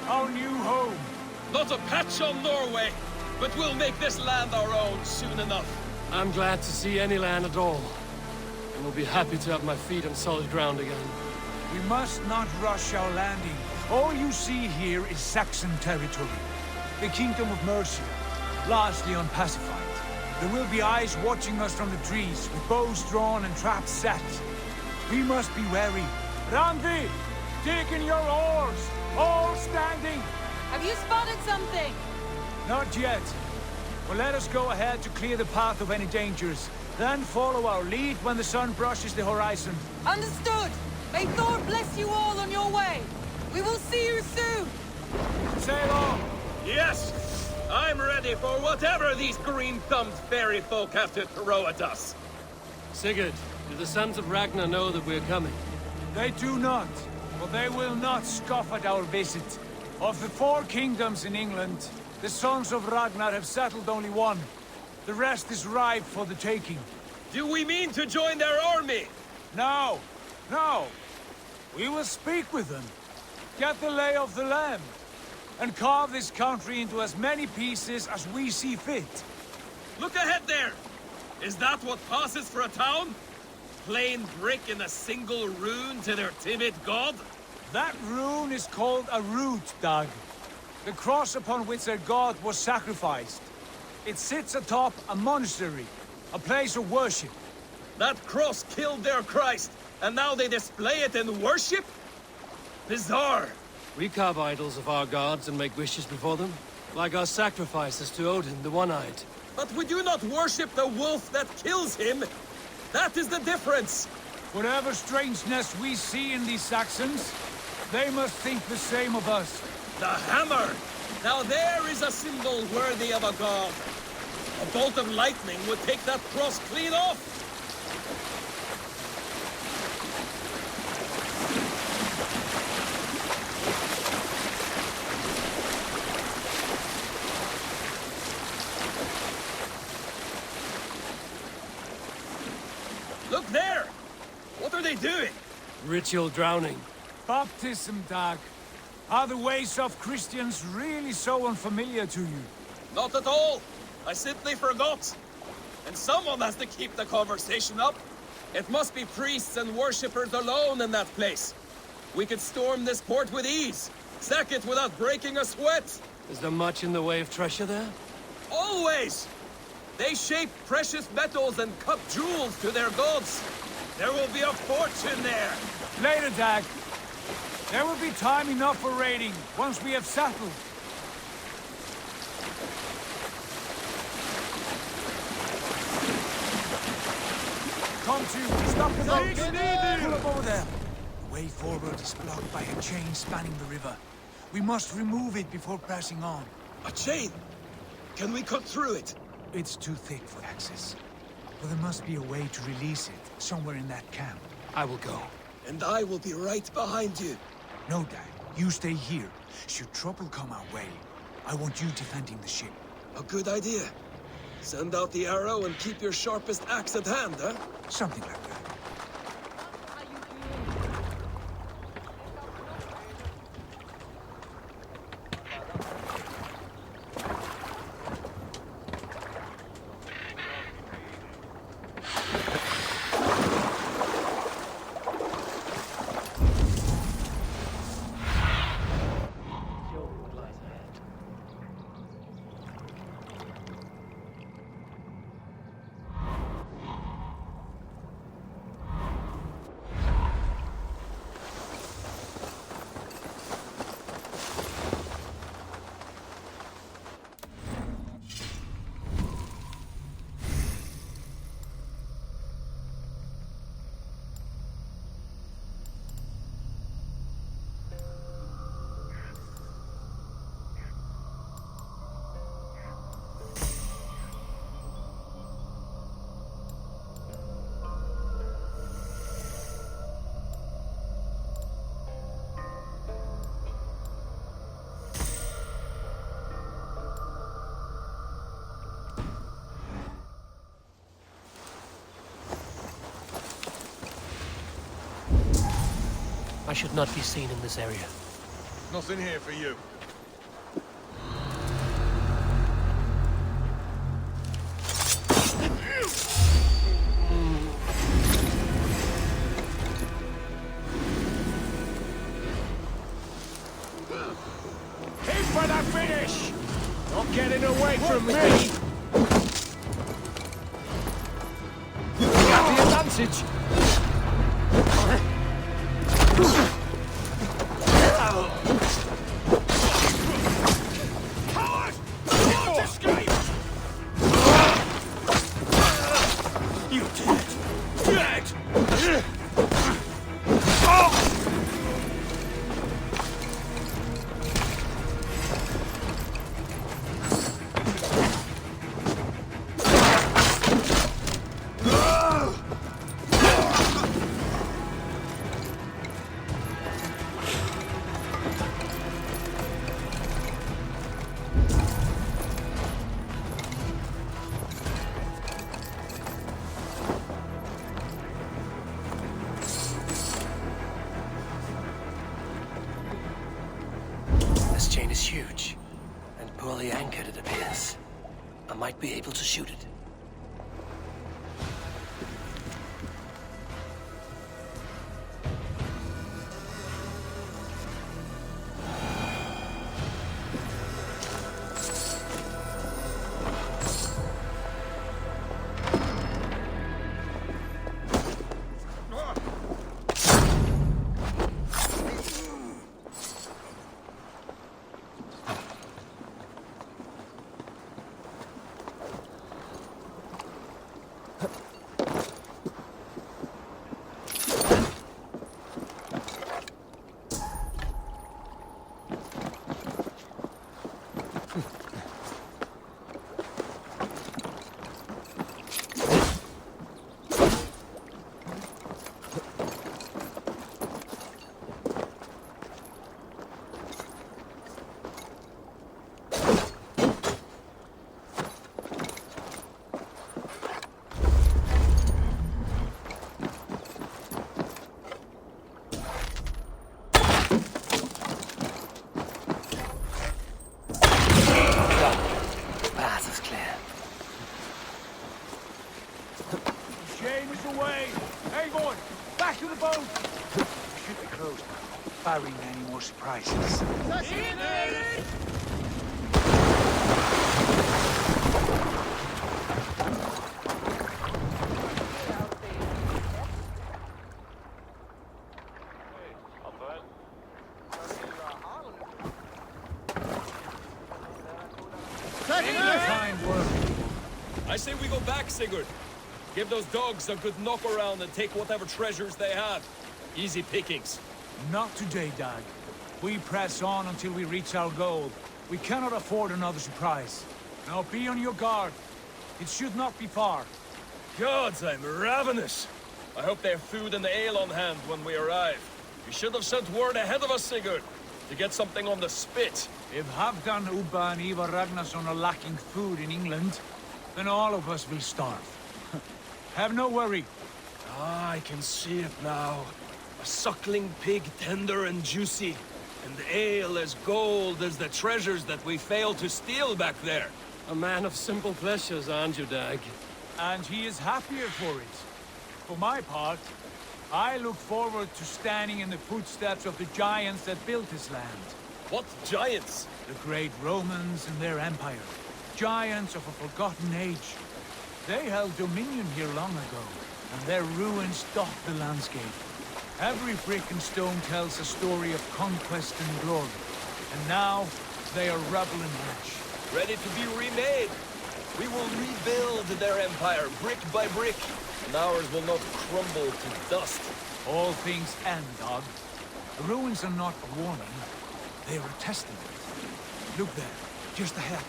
Speaker 14: Our new home.
Speaker 8: Not a patch on Norway, but we'll make this land our own soon enough.
Speaker 6: I'm glad to see any land at all. And will be happy to have my feet on solid ground again.
Speaker 14: We must not rush our landing. All you see here is Saxon territory. The Kingdom of Mercia, largely unpacified. There will be eyes watching us from the trees, with bows drawn and traps set. We must be wary. Randi! Dig in your oars! All standing!
Speaker 9: Have you spotted something?
Speaker 14: Not yet. Well, let us go ahead to clear the path of any dangers. Then follow our lead when the sun brushes the horizon.
Speaker 9: Understood! May Thor bless you all on your way! We will see you soon!
Speaker 14: Sail on!
Speaker 8: Yes! I'm ready for whatever these green-thumbed fairy folk have to throw at us.
Speaker 6: Sigurd, do the sons of Ragnar know that we're coming?
Speaker 14: They do not, but they will not scoff at our visit. Of the 4 kingdoms in England, the sons of Ragnar have settled only one. The rest is ripe for the taking.
Speaker 8: Do we mean to join their army?
Speaker 14: No, no. We will speak with them, get the lay of the land, and carve this country into as many pieces as we see fit.
Speaker 8: Look ahead there! Is that what passes for a town? Plain brick in a single rune to their timid god?
Speaker 14: That rune is called a root, Dag. The cross upon which their god was sacrificed. It sits atop a monastery, a place of worship.
Speaker 8: That cross killed their Christ, and now they display it in worship? Bizarre.
Speaker 6: We carve idols of our gods and make wishes before them, like our sacrifices to Odin, the One-Eyed.
Speaker 8: But we do not worship the wolf that kills him. That is the difference.
Speaker 14: Whatever strangeness we see in these Saxons, they must think the same of us.
Speaker 8: The hammer! Now there is a symbol worthy of a god. A bolt of lightning would take that cross clean off. Look there! What are they doing?
Speaker 6: Ritual drowning.
Speaker 14: Baptism, Dag. Are the ways of Christians really so unfamiliar to you?
Speaker 8: Not at all. I simply forgot. And someone has to keep the conversation up. It must be priests and worshippers alone in that place. We could storm this port with ease. Sack it without breaking a sweat.
Speaker 6: Is there much in the way of treasure there?
Speaker 8: Always! They shape precious metals and cut jewels to their gods. There will be a fortune there.
Speaker 14: Later, Dag. There will be time enough for raiding, once we have settled. Come to, stop the boat! Pull up over there. The way forward is blocked by a chain spanning the river. We must remove it before pressing on.
Speaker 8: A chain? Can we cut through it?
Speaker 14: It's too thick for access. But there must be a way to release it, somewhere in that camp.
Speaker 6: I will go.
Speaker 8: And I will be right behind you.
Speaker 14: No, Dad. You stay here. Should trouble come our way, I want you defending the ship.
Speaker 8: A good idea. Send out the arrow and keep your sharpest axe at hand, huh?
Speaker 14: Something like that.
Speaker 6: I should not be seen in this area.
Speaker 4: Nothing here for you.
Speaker 14: Aim for that finish! Not getting away from me! Got the advantage! Coward! Don't escape! You dead! Dead!
Speaker 6: This chain is huge, and poorly anchored it appears. I might be able to shoot it.
Speaker 14: Barring any more surprises.
Speaker 8: Fine work. I say we go back, Sigurd. Give those dogs a good knock around and take whatever treasures they have. Easy pickings.
Speaker 14: Not today, Dag. We press on until we reach our goal. We cannot afford another surprise. Now be on your guard. It should not be far.
Speaker 8: Gods, I'm ravenous. I hope they have food and ale on hand when we arrive. You should have sent word ahead of us, Sigurd, to get something on the spit.
Speaker 14: If Halfdan, Ubba and Ivar Ragnarsson are lacking food in England, then all of us will starve. Have no worry.
Speaker 8: Ah, I can see it now. A suckling pig, tender and juicy. And ale as gold as the treasures that we failed to steal back there.
Speaker 6: A man of simple pleasures, aren't you, Dag?
Speaker 14: And he is happier for it. For my part, I look forward to standing in the footsteps of the giants that built this land.
Speaker 8: What giants?
Speaker 14: The great Romans and their empire. Giants of a forgotten age. They held dominion here long ago, and their ruins dot the landscape. Every brick and stone tells a story of conquest and glory. And now, they are rubble and ash.
Speaker 8: Ready to be remade. We will rebuild their empire, brick by brick. And ours will not crumble to dust.
Speaker 14: All things end, Dog. The ruins are not a warning. They are a testament. Look there, just ahead.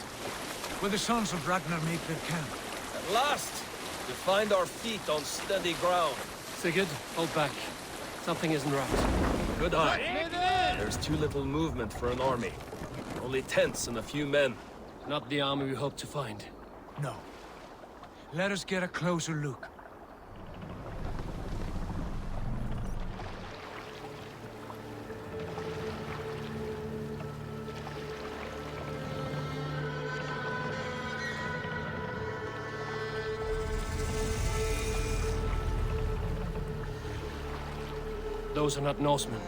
Speaker 14: Where the sons of Ragnar make their camp.
Speaker 8: At last! To find our feet on steady ground.
Speaker 6: Sigurd, hold back. Something isn't right.
Speaker 8: Good eye. There's too little movement for an army. Only tents and a few men.
Speaker 6: Not the army we hope to find.
Speaker 14: No. Let us get a closer look.
Speaker 6: Those are not Norsemen.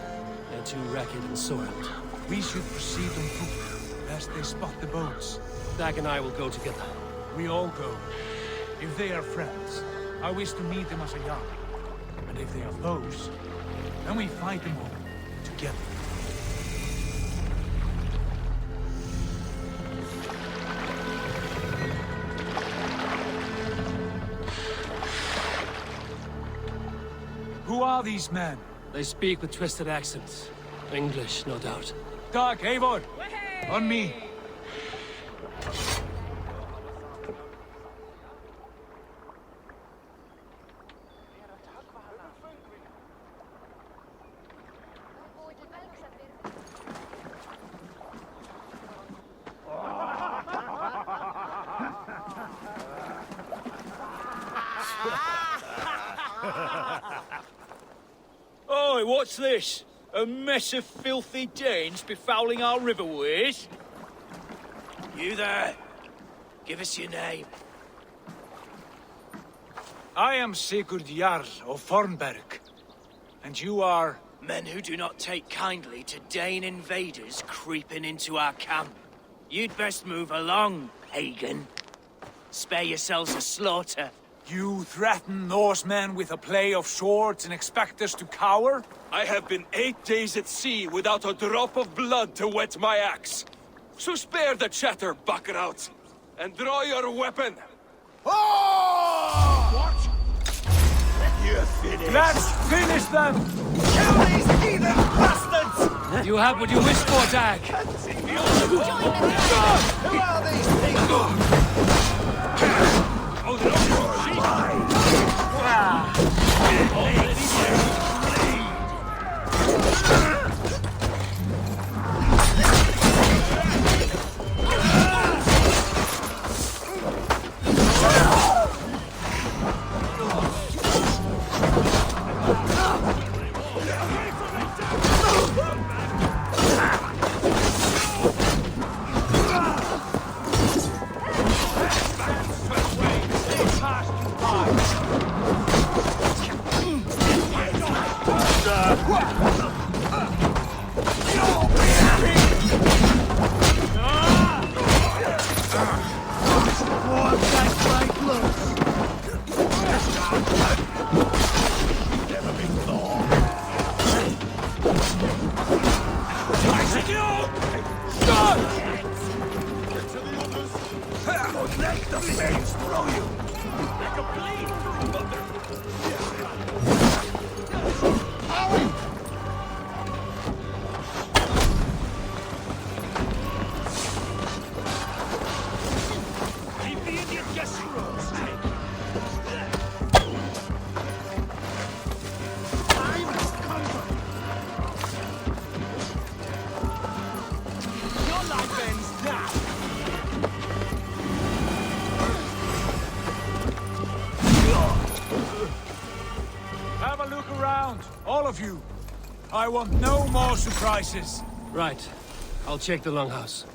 Speaker 6: They're too ragged and soiled.
Speaker 14: We should proceed on foot, lest they spot the boats.
Speaker 6: Dag and I will go together.
Speaker 14: We all go. If they are friends, I wish to meet them as a JARL. And if they are foes, then we fight them all, together. Who are these men?
Speaker 6: They speak with twisted accents. English, no doubt.
Speaker 14: Dag, Eivor! On me!
Speaker 1: Oi, what's this? A mess of filthy Danes befouling our riverways?
Speaker 12: You there! Give us your name.
Speaker 14: I am Sigurd Jarl of Fornberg. And you are...
Speaker 12: Men who do not take kindly to Dane invaders creeping into our camp. You'd best move along, Hagen. Spare yourselves a slaughter.
Speaker 14: You threaten Norsemen with a play of swords and expect us to cower?
Speaker 8: I have been 8 days at sea without a drop of blood to wet my axe. So spare the chatter, buckerouts, and draw your weapon.
Speaker 14: Oh! What?
Speaker 8: You're finished.
Speaker 14: Let's finish them!
Speaker 12: Kill these heathen bastards!
Speaker 6: You have what you wish for, Dag.
Speaker 12: Who are these people?
Speaker 8: Oh, no!
Speaker 14: Have a look around, all of you. I want no more surprises.
Speaker 6: Right. I'll check the longhouse.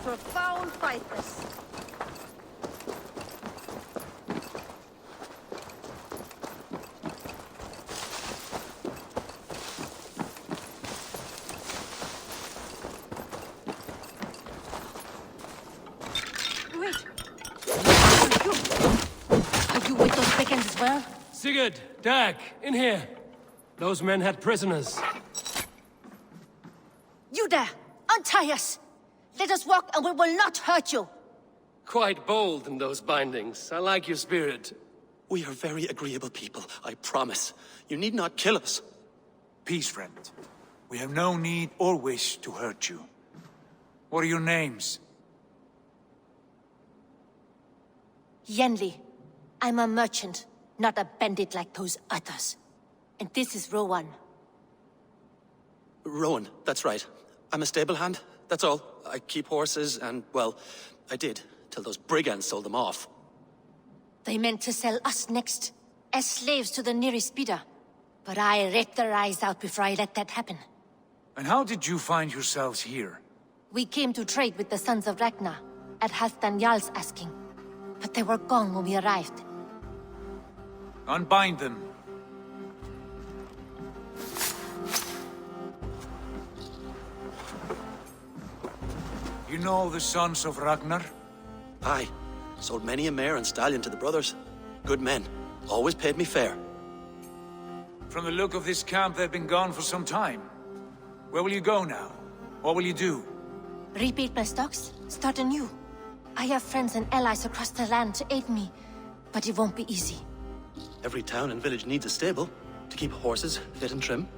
Speaker 3: For foul fighters.
Speaker 5: Wait. Are you with those Vikings as well?
Speaker 6: Sigurd, Dag, in here. Those men had prisoners.
Speaker 5: You there! Untie us! Let us walk and we will not hurt you!
Speaker 6: Quite bold in those bindings. I like your spirit.
Speaker 22: We are very agreeable people, I promise. You need not kill us.
Speaker 14: Peace, friend. We have no need or wish to hurt you. What are your names?
Speaker 5: Yenli. I'm a merchant, not a bandit like those others. And this is Rowan.
Speaker 22: Rowan, that's right. I'm a stable hand, that's all. I keep horses and, well, I did, till those brigands sold them off.
Speaker 5: They meant to sell us next, as slaves to the nearest bidder. But I ripped their eyes out before I let that happen.
Speaker 14: And how did you find yourselves here?
Speaker 5: We came to trade with the Sons of Ragnar, at Halfdan Jarl's asking. But they were gone when we arrived.
Speaker 14: Unbind them. You know the Sons of Ragnar?
Speaker 22: Aye. Sold many a mare and stallion to the brothers. Good men. Always paid me fair.
Speaker 14: From the look of this camp, they've been gone for some time. Where will you go now? What will you do?
Speaker 5: Rebuild my stocks, start anew. I have friends and allies across the land to aid me, but it won't be easy.
Speaker 22: Every town and village needs a stable to keep horses fit and trim.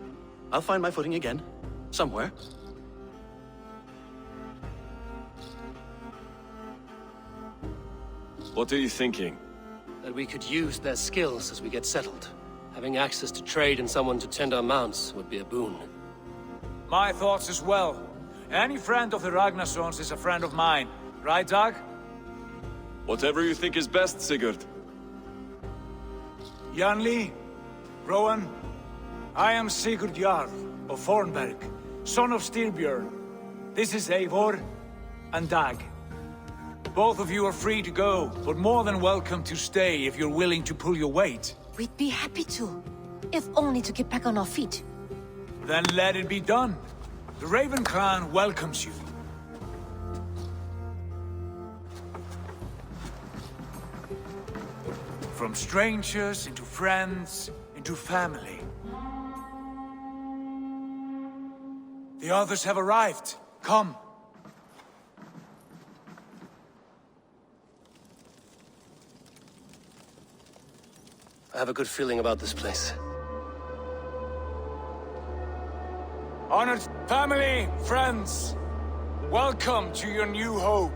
Speaker 22: I'll find my footing again. Somewhere.
Speaker 7: What are you thinking?
Speaker 6: That we could use their skills as we get settled. Having access to trade and someone to tend our mounts would be a boon.
Speaker 14: My thoughts as well. Any friend of the Ragnarsons is a friend of mine. Right, Dag?
Speaker 7: Whatever you think is best, Sigurd.
Speaker 14: Janli, Rowan, I am Sigurd Jarl of Fornberg, son of Styrbjörn. This is Eivor and Dag. Both of you are free to go, but more than welcome to stay if you're willing to pull your weight.
Speaker 5: We'd be happy to, if only to get back on our feet.
Speaker 14: Then let it be done. The Raven clan welcomes you. From strangers into friends, into family. The others have arrived. Come.
Speaker 6: I have a good feeling about this place.
Speaker 14: Honored family, friends, welcome to your new home.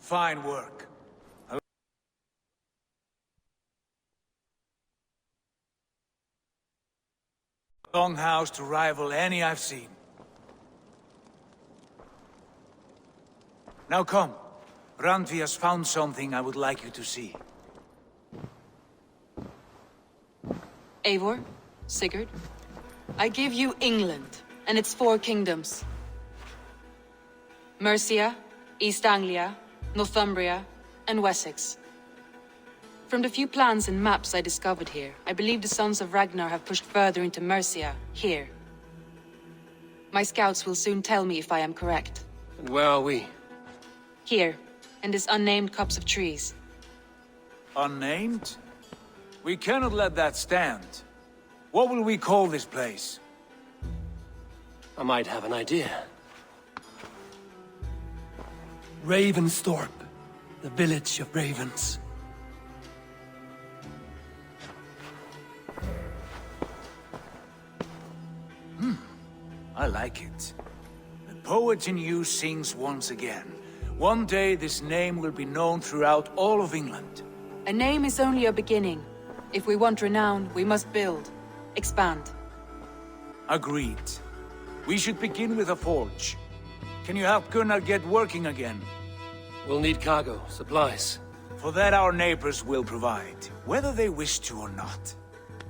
Speaker 14: Fine work. A longhouse to rival any I've seen. Now come. Randvi has found something I would like you to see.
Speaker 9: Eivor, Sigurd, I give you England and its 4 kingdoms. Mercia, East Anglia, Northumbria, and Wessex. From the few plans and maps I discovered here, I believe the Sons of Ragnar have pushed further into Mercia, here. My scouts will soon tell me if I am correct.
Speaker 6: And where are we?
Speaker 9: Here, in this unnamed copse of trees.
Speaker 14: Unnamed? We cannot let that stand. What will we call this place?
Speaker 6: I might have an idea. Ravensthorpe, the village of ravens.
Speaker 14: I like it. The poet in you sings once again. One day this name will be known throughout all of England.
Speaker 9: A name is only a beginning. If we want renown, we must build, expand.
Speaker 14: Agreed. We should begin with a forge. Can you help Gunnar get working again?
Speaker 6: We'll need cargo, supplies.
Speaker 14: For that our neighbors will provide, whether they wish to or not.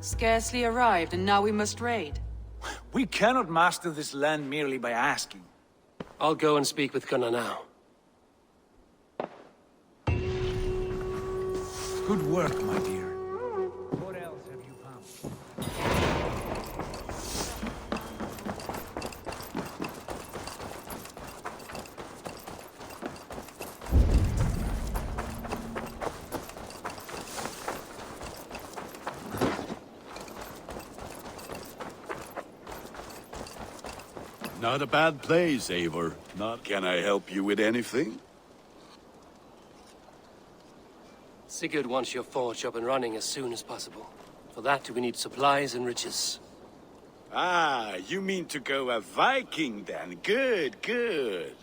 Speaker 9: Scarcely arrived, and now we must raid.
Speaker 14: We cannot master this land merely by asking.
Speaker 6: I'll go and speak with Gunnar now.
Speaker 14: Good work, my dear. What else have you found?
Speaker 10: Not a bad place, Eivor. Not. Can I help you with anything?
Speaker 6: Sigurd wants your forge up and running as soon as possible. For that, we need supplies and riches.
Speaker 10: Ah, you mean to go a Viking then? Good, good.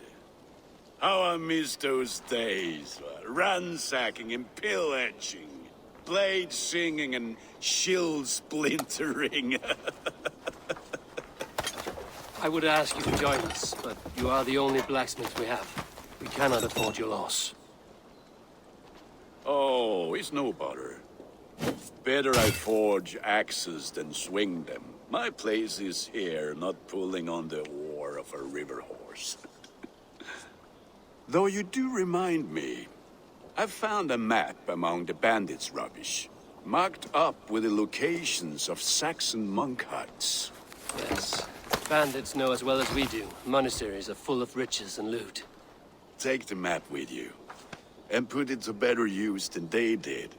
Speaker 10: How I miss those days. Ransacking and pillaging. Blade singing and shield splintering.
Speaker 6: I would ask you to join us, but you are the only blacksmith we have. We cannot afford your loss.
Speaker 10: Oh, it's no bother. Better I forge axes than swing them. My place is here, not pulling on the oar of a river horse. Though you do remind me, I found a map among the bandits' rubbish, marked up with the locations of Saxon monk huts.
Speaker 6: Yes. Bandits know as well as we do. Monasteries are full of riches and loot.
Speaker 10: Take the map with you, and put it to better use than they did.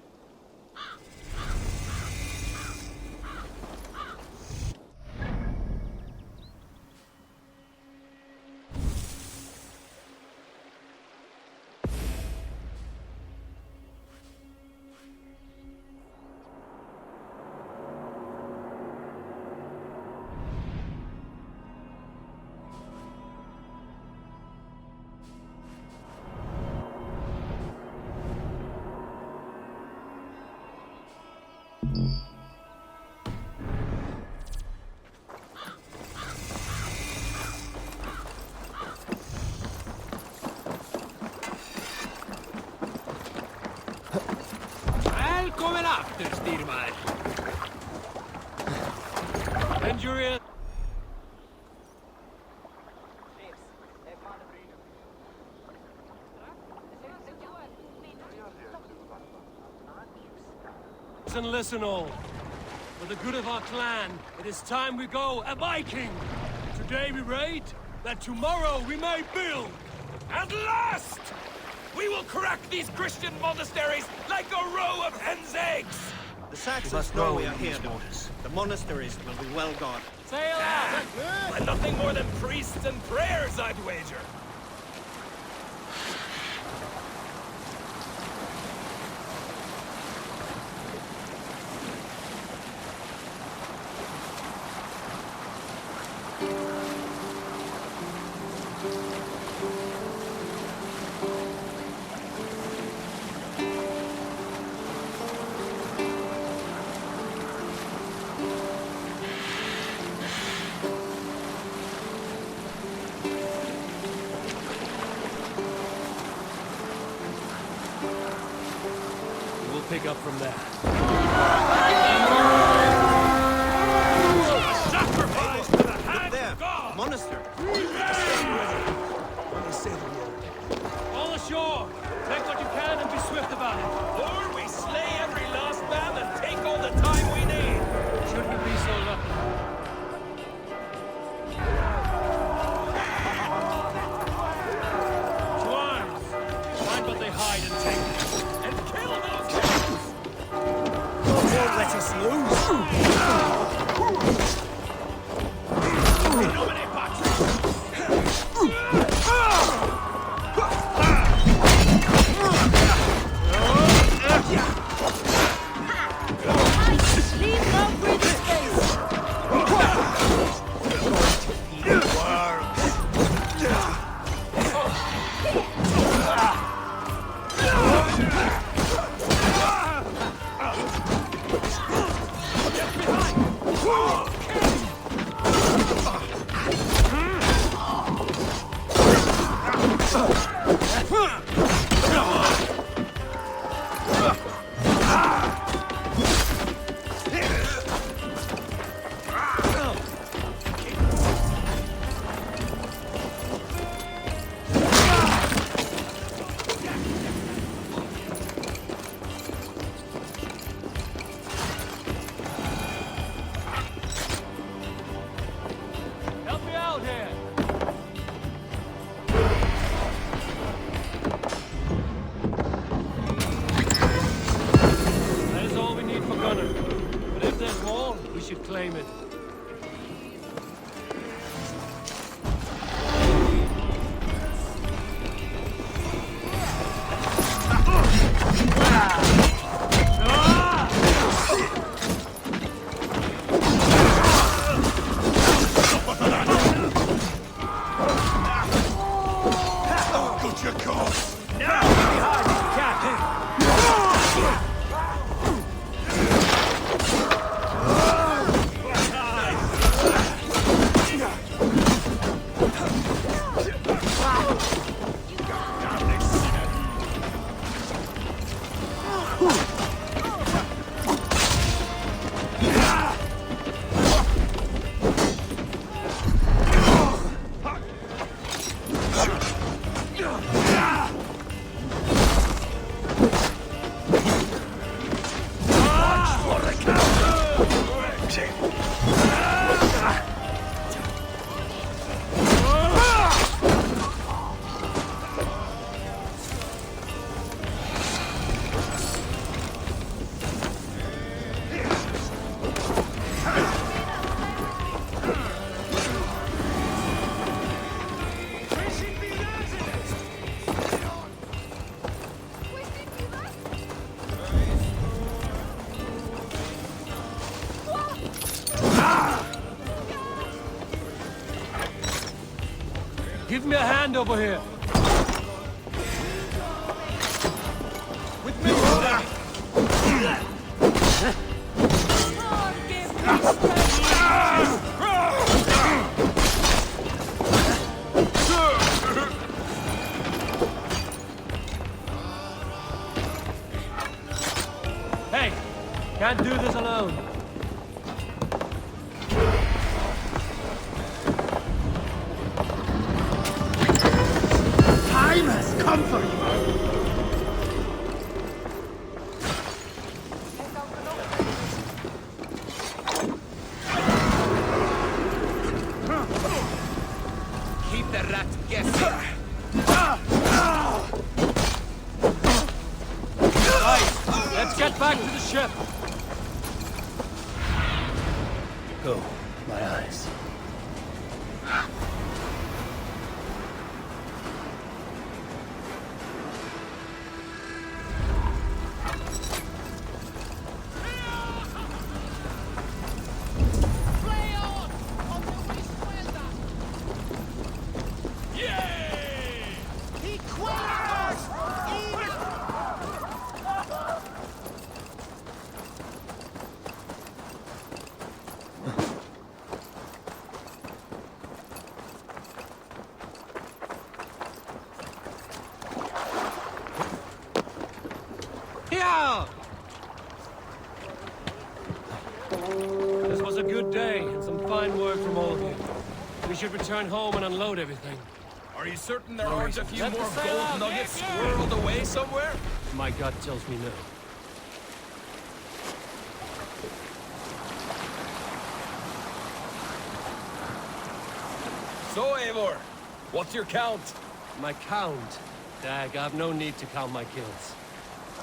Speaker 16: Välkommen efter, Styrmar! Endurance!
Speaker 6: And listen all. For the good of our clan, it is time we go a Viking! Today we raid, that tomorrow we may build!
Speaker 8: At last! We will crack these Christian monasteries like a row of hen's eggs!
Speaker 15: The Saxons know we are here, daughters. The monasteries will be well guarded.
Speaker 8: Sail out! And nothing more than priests and prayers, I'd wager.
Speaker 6: Pick up from there.
Speaker 8: Sacrifice to the hand of God!
Speaker 15: Monastery!
Speaker 14: Say the word.
Speaker 6: All ashore! Take what you can and be swift about it.
Speaker 8: Or we slay every last man and take all the time we need!
Speaker 6: Should we be so lucky? To arms! Find what they hide and take it.
Speaker 8: And kill those
Speaker 14: Don't let us lose!
Speaker 5: Leave no breathing space!
Speaker 6: should claim it.
Speaker 4: Got your cause!
Speaker 6: Give me a hand over here.
Speaker 8: With me,
Speaker 6: Hey, can't do this alone.
Speaker 4: Time has come for you!
Speaker 8: keep the rat guessing.
Speaker 6: Right, let's get back to the ship. Go, my eyes. This was a good day, and some fine work from all of you. We should return home and unload everything.
Speaker 8: Are you certain there aren't a few
Speaker 6: Let
Speaker 8: more
Speaker 6: the sail
Speaker 8: gold
Speaker 6: out,
Speaker 8: nuggets
Speaker 6: yeah.
Speaker 8: squirreled away somewhere?
Speaker 6: My gut tells me no.
Speaker 8: So, Eivor, what's your count?
Speaker 6: My count? Dag, I've no need to count my kills.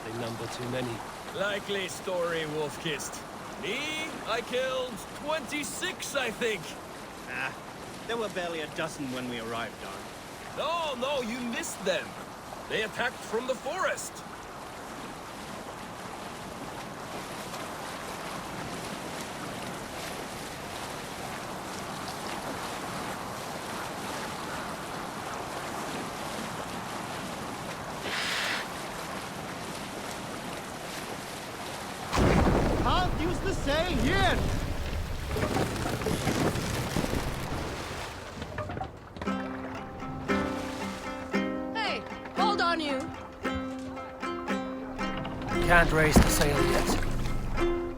Speaker 6: They number too many.
Speaker 8: Likely story, Wolf-Kissed. Me, I killed 26, I think.
Speaker 15: Ah, there were barely a dozen when we arrived, Darn.
Speaker 8: No, you missed them. They attacked from the forest.
Speaker 11: Can't use the sail here!
Speaker 5: Hey, hold on you.
Speaker 6: Can't raise the sail yet.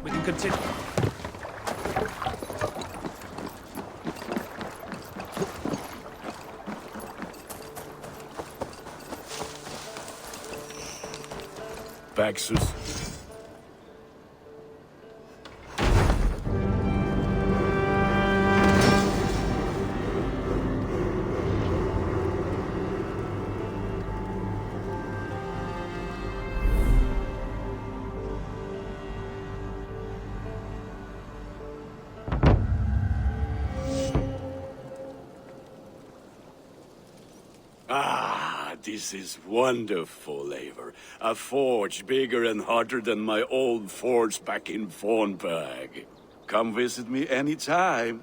Speaker 6: We can continue.
Speaker 10: Baxus. This is wonderful, Eivor. A forge bigger and hotter than my old forge back in Fornburg. Come visit me anytime.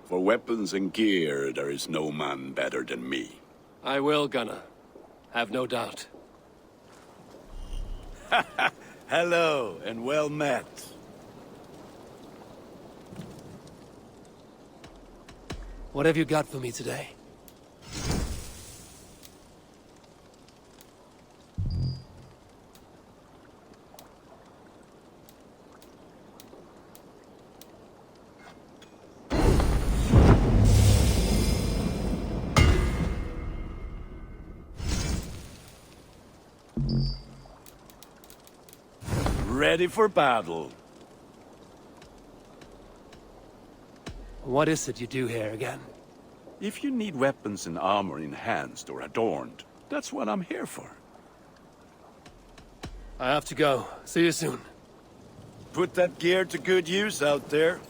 Speaker 10: For weapons and gear, there is no man better than me.
Speaker 6: I will, Gunnar. Have no doubt.
Speaker 10: Hello, and well met.
Speaker 6: What have you got for me today?
Speaker 10: Ready for battle.
Speaker 6: What is it you do here again?
Speaker 10: If you need weapons and armor enhanced or adorned, that's what I'm here for.
Speaker 6: I have to go. See you soon.
Speaker 10: Put that gear to good use out there.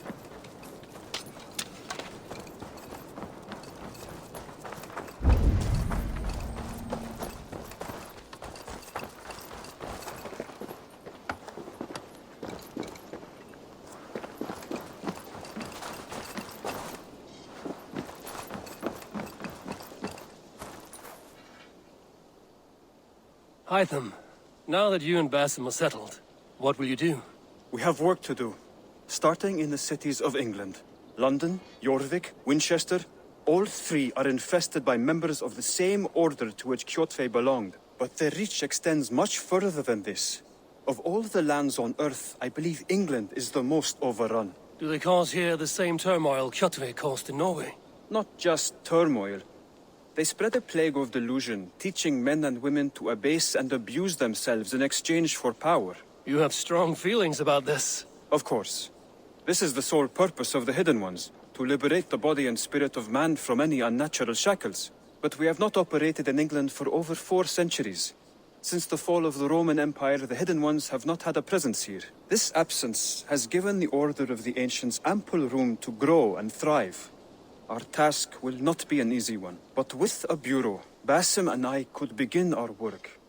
Speaker 6: Hytham, now that you and Basim are settled, what will you do?
Speaker 2: We have work to do, starting in the cities of England. London, Jorvik, Winchester, all three are infested by members of the same order to which Kjotve belonged. But their reach extends much further than this. Of all the lands on Earth, I believe England is the most overrun.
Speaker 6: Do they cause here the same turmoil Kjotve caused in Norway?
Speaker 2: Not just turmoil. They spread a plague of delusion, teaching men and women to abase and abuse themselves in exchange for power.
Speaker 6: You have strong feelings about this.
Speaker 2: Of course. This is the sole purpose of the Hidden Ones, to liberate the body and spirit of man from any unnatural shackles. But we have not operated in England for over 4 centuries. Since the fall of the Roman Empire, the Hidden Ones have not had a presence here. This absence has given the Order of the Ancients ample room to grow and thrive. Our task will not be an easy one, but with a bureau, Basim and I could begin our work.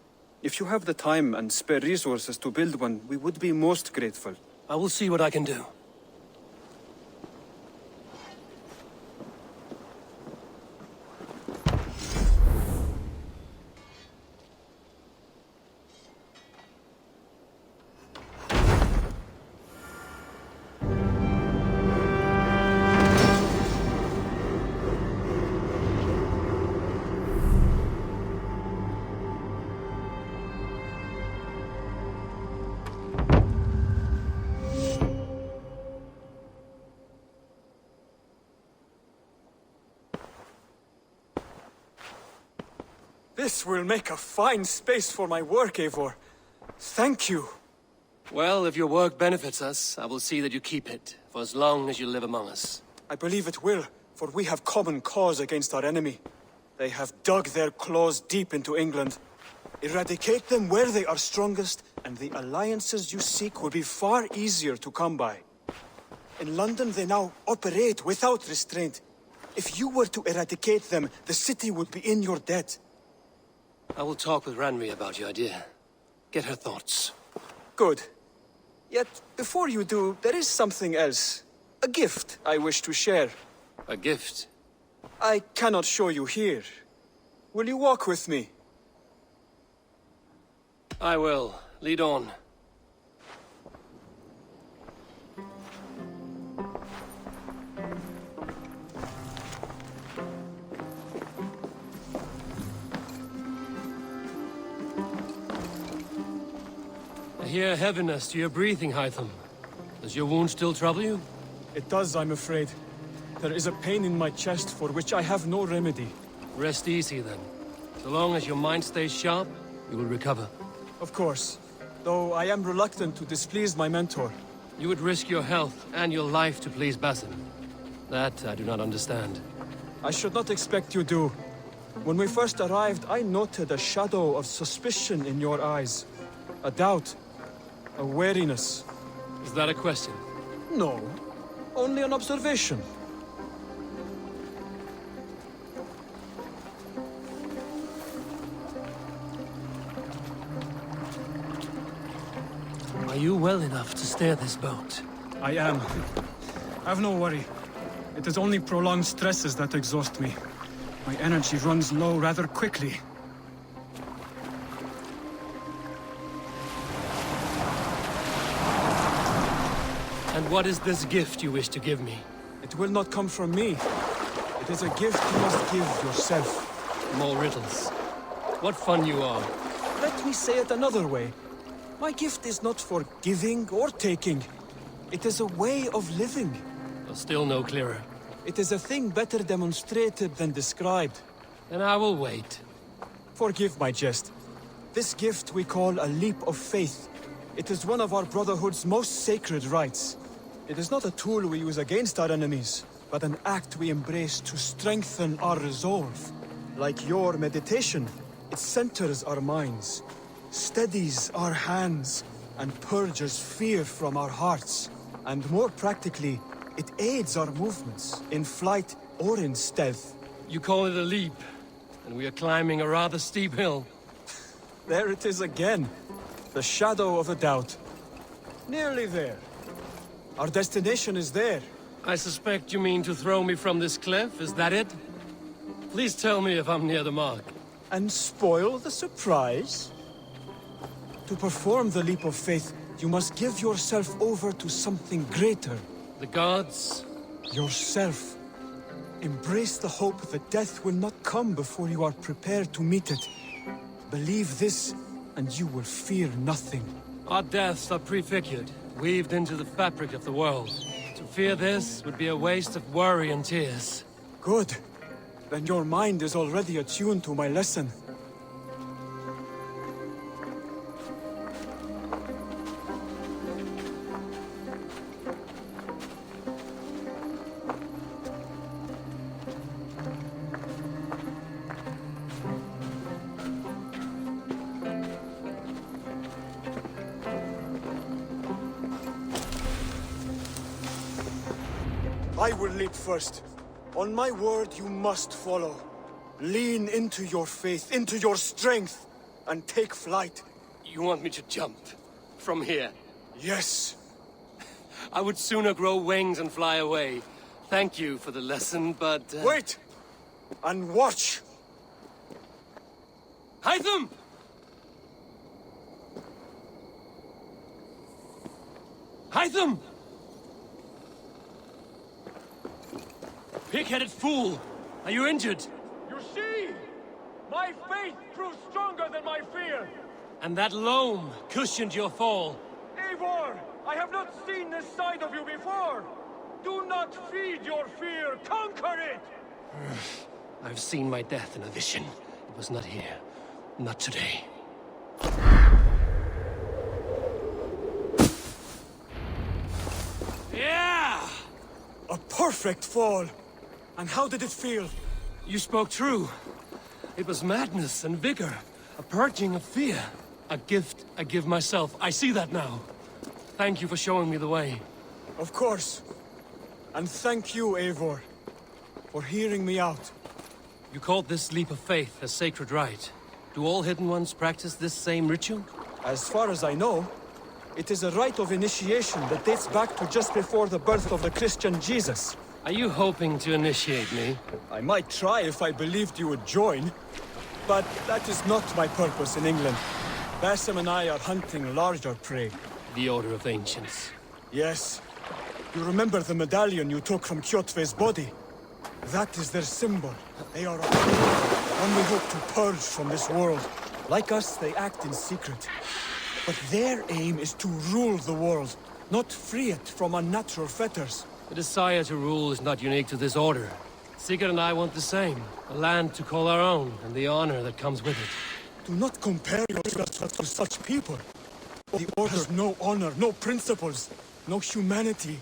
Speaker 2: If you have the time and spare resources to build one, we would be most grateful.
Speaker 6: I will see what I can do.
Speaker 2: This will make a fine space for my work, Eivor. Thank you.
Speaker 6: Well, if your work benefits us, I will see that you keep it, for as long as you live among us.
Speaker 2: I believe it will, for we have common cause against our enemy. They have dug their claws deep into England. Eradicate them where they are strongest, and the alliances you seek will be far easier to come by. In London, they now operate without restraint. If you were to eradicate them, the city would be in your debt.
Speaker 6: I will talk with Ranri about your idea. Get her thoughts.
Speaker 2: Good. Yet, before you do, there is something else. A gift I wish to share.
Speaker 6: A gift?
Speaker 2: I cannot show you here. Will you walk with me?
Speaker 6: I will. Lead on. I hear heaviness to your breathing, Hytham. Does your wound still trouble you?
Speaker 2: It does, I'm afraid. There is a pain in my chest for which I have no remedy.
Speaker 6: Rest easy, then. So long as your mind stays sharp, you will recover.
Speaker 2: Of course. Though I am reluctant to displease my mentor.
Speaker 6: You would risk your health and your life to please Basim. That I do not understand.
Speaker 2: I should not expect you do. When we first arrived, I noted a shadow of suspicion in your eyes. A doubt. A wariness.
Speaker 6: Is that a question?
Speaker 2: No. Only an observation.
Speaker 6: you well enough to steer this boat?
Speaker 2: I am. Have no worry. It is only prolonged stresses that exhaust me. My energy runs low rather quickly.
Speaker 6: And what is this gift you wish to give me?
Speaker 2: It will not come from me. It is a gift you must give yourself.
Speaker 6: More riddles. What fun you are.
Speaker 2: Let me say it another way. My gift is not for giving or taking. It is a way of living.
Speaker 6: Still no clearer.
Speaker 2: It is a thing better demonstrated than described.
Speaker 6: Then I will wait.
Speaker 2: Forgive my jest. This gift we call a leap of faith. It is one of our Brotherhood's most sacred rites. It is not a tool we use against our enemies, but an act we embrace to strengthen our resolve. Like your meditation, it centers our minds, steadies our hands, and purges fear from our hearts. And more practically, it aids our movements, in flight or in stealth.
Speaker 6: You call it a leap, and we are climbing a rather steep hill.
Speaker 2: There it is again. The shadow of a doubt. Nearly there. Our destination is there.
Speaker 6: I suspect you mean to throw me from this cliff, is that it? Please tell me if I'm near the mark.
Speaker 2: And spoil the surprise? To perform the leap of faith, you must give yourself over to something greater.
Speaker 6: The gods?
Speaker 2: Yourself. Embrace the hope that death will not come before you are prepared to meet it. Believe this, and you will fear nothing.
Speaker 6: Our deaths are prefigured, weaved into the fabric of the world. To fear this would be a waste of worry and tears.
Speaker 2: Good. Then your mind is already attuned to my lesson. I will leap first. On my word, you must follow. Lean into your faith, into your strength, and take flight.
Speaker 6: You want me to jump? From here?
Speaker 2: Yes.
Speaker 6: I would sooner grow wings and fly away. Thank you for the lesson, but...
Speaker 2: Wait! And watch!
Speaker 6: Hytham! Hytham! Pig-headed fool! Are you injured?
Speaker 13: You see? My faith proved stronger than my fear!
Speaker 6: And that loam cushioned your fall.
Speaker 13: Eivor! I have not seen this side of you before! Do not feed your fear! Conquer it!
Speaker 6: I've seen my death in a vision. It was not here. Not today. Yeah!
Speaker 2: A perfect fall! And how did it feel?
Speaker 6: You spoke true. It was madness and vigor. A purging of fear. A gift I give myself. I see that now. Thank you for showing me the way.
Speaker 2: Of course. And thank you, Eivor, for hearing me out.
Speaker 6: You called this leap of faith a sacred rite. Do all Hidden Ones practice this same ritual?
Speaker 2: As far as I know, it is a rite of initiation that dates back to just before the birth of the Christian Jesus.
Speaker 6: Are you hoping to initiate me?
Speaker 2: I might try if I believed you would join. But that is not my purpose in England. Basim and I are hunting larger prey.
Speaker 6: The Order of Ancients.
Speaker 2: Yes. You remember the medallion you took from Kjotve's body? That is their symbol. They are a one we hope to purge from this world. Like us, they act in secret. But their aim is to rule the world, not free it from unnatural fetters.
Speaker 6: The desire to rule is not unique to this order. Sigurd and I want the same. A land to call our own, and the honor that comes with it.
Speaker 2: Do not compare yourself to such people. The Order has no honor, no principles, no humanity.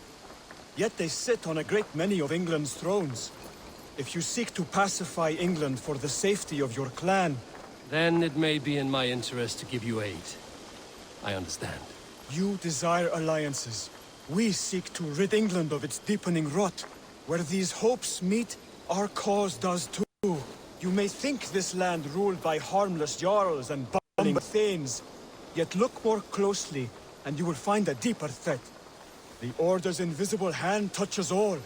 Speaker 2: Yet they sit on a great many of England's thrones. If you seek to pacify England for the safety of your clan...
Speaker 6: Then it may be in my interest to give you aid. I understand.
Speaker 2: You desire alliances. We seek to rid England of its deepening rot. Where these hopes meet, our cause does too. You may think this land ruled by harmless jarls and bumbling thanes. Yet look more closely,
Speaker 17: and you will find a deeper threat. The Order's invisible hand touches all.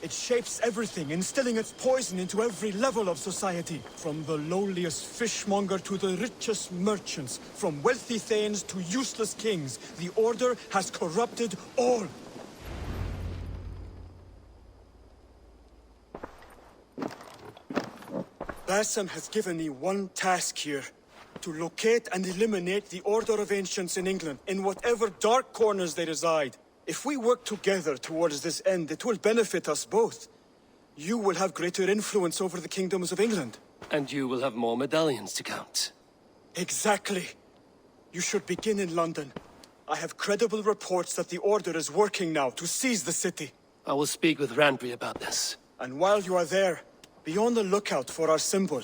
Speaker 17: It shapes everything, instilling its poison into every level of society. From the lowliest fishmonger to the richest merchants, from wealthy thanes to useless kings, the Order has corrupted all. Bassam has given me one task here. To locate and eliminate the Order of Ancients in England, in whatever dark corners they reside. If we work together towards this end, it will benefit us both. You will have greater influence over the kingdoms of England.
Speaker 6: And you will have more medallions to count.
Speaker 17: Exactly. You should begin in London. I have credible reports that the Order is working now to seize the city.
Speaker 6: I will speak with Randry about this.
Speaker 17: And while you are there, be on the lookout for our symbol.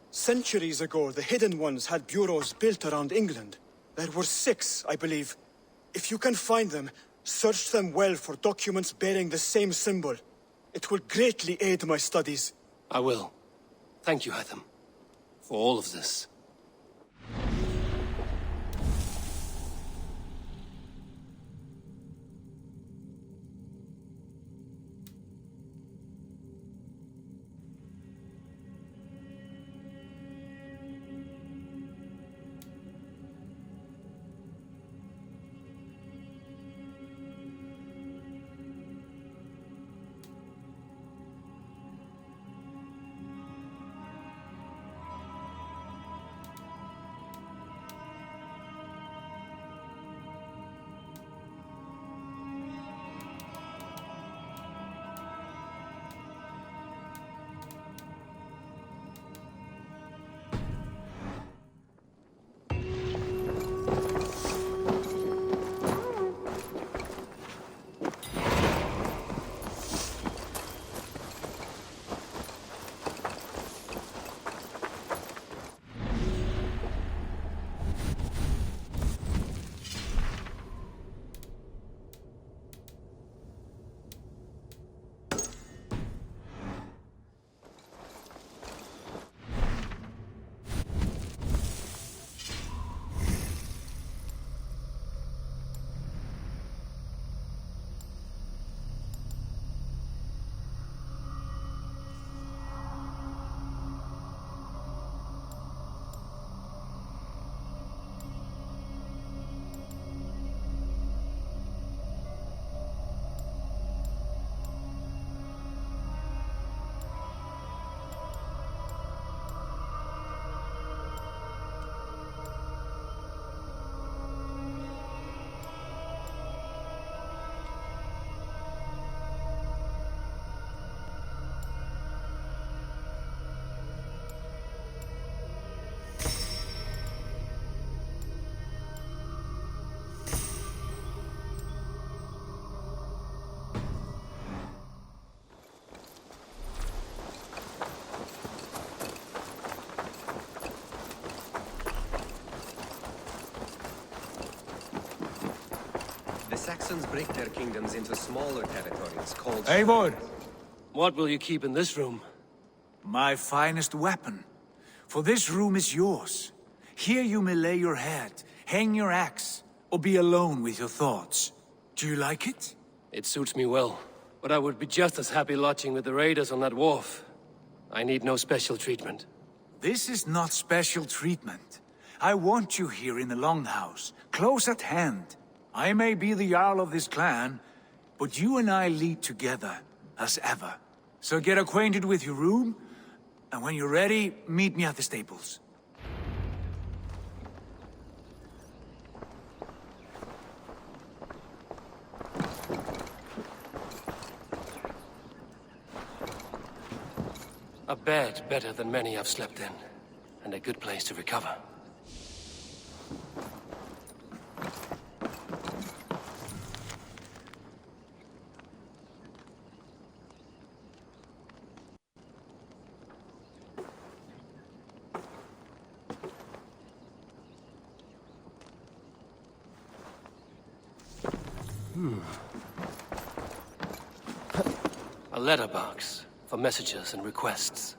Speaker 17: Centuries ago, the Hidden Ones had bureaus built around England. There were 6, I believe. If you can find them, search them well for documents bearing the same symbol. It will greatly aid my studies.
Speaker 6: I will. Thank you, Hytham, for all of this.
Speaker 18: The Saxons break their kingdoms into smaller territories called...
Speaker 14: Eivor!
Speaker 6: What will you keep in this room?
Speaker 14: My finest weapon. For this room is yours. Here you may lay your head, hang your axe, or be alone with your thoughts. Do you like it?
Speaker 6: It suits me well, but I would be just as happy lodging with the raiders on that wharf. I need no special treatment.
Speaker 14: This is not special treatment. I want you here in the Longhouse, close at hand. I may be the Jarl of this clan, but you and I lead together, as ever. So get acquainted with your room, and when you're ready, meet me at the stables.
Speaker 6: A bed better than many I've slept in, and a good place to recover. A letterbox for messages and requests.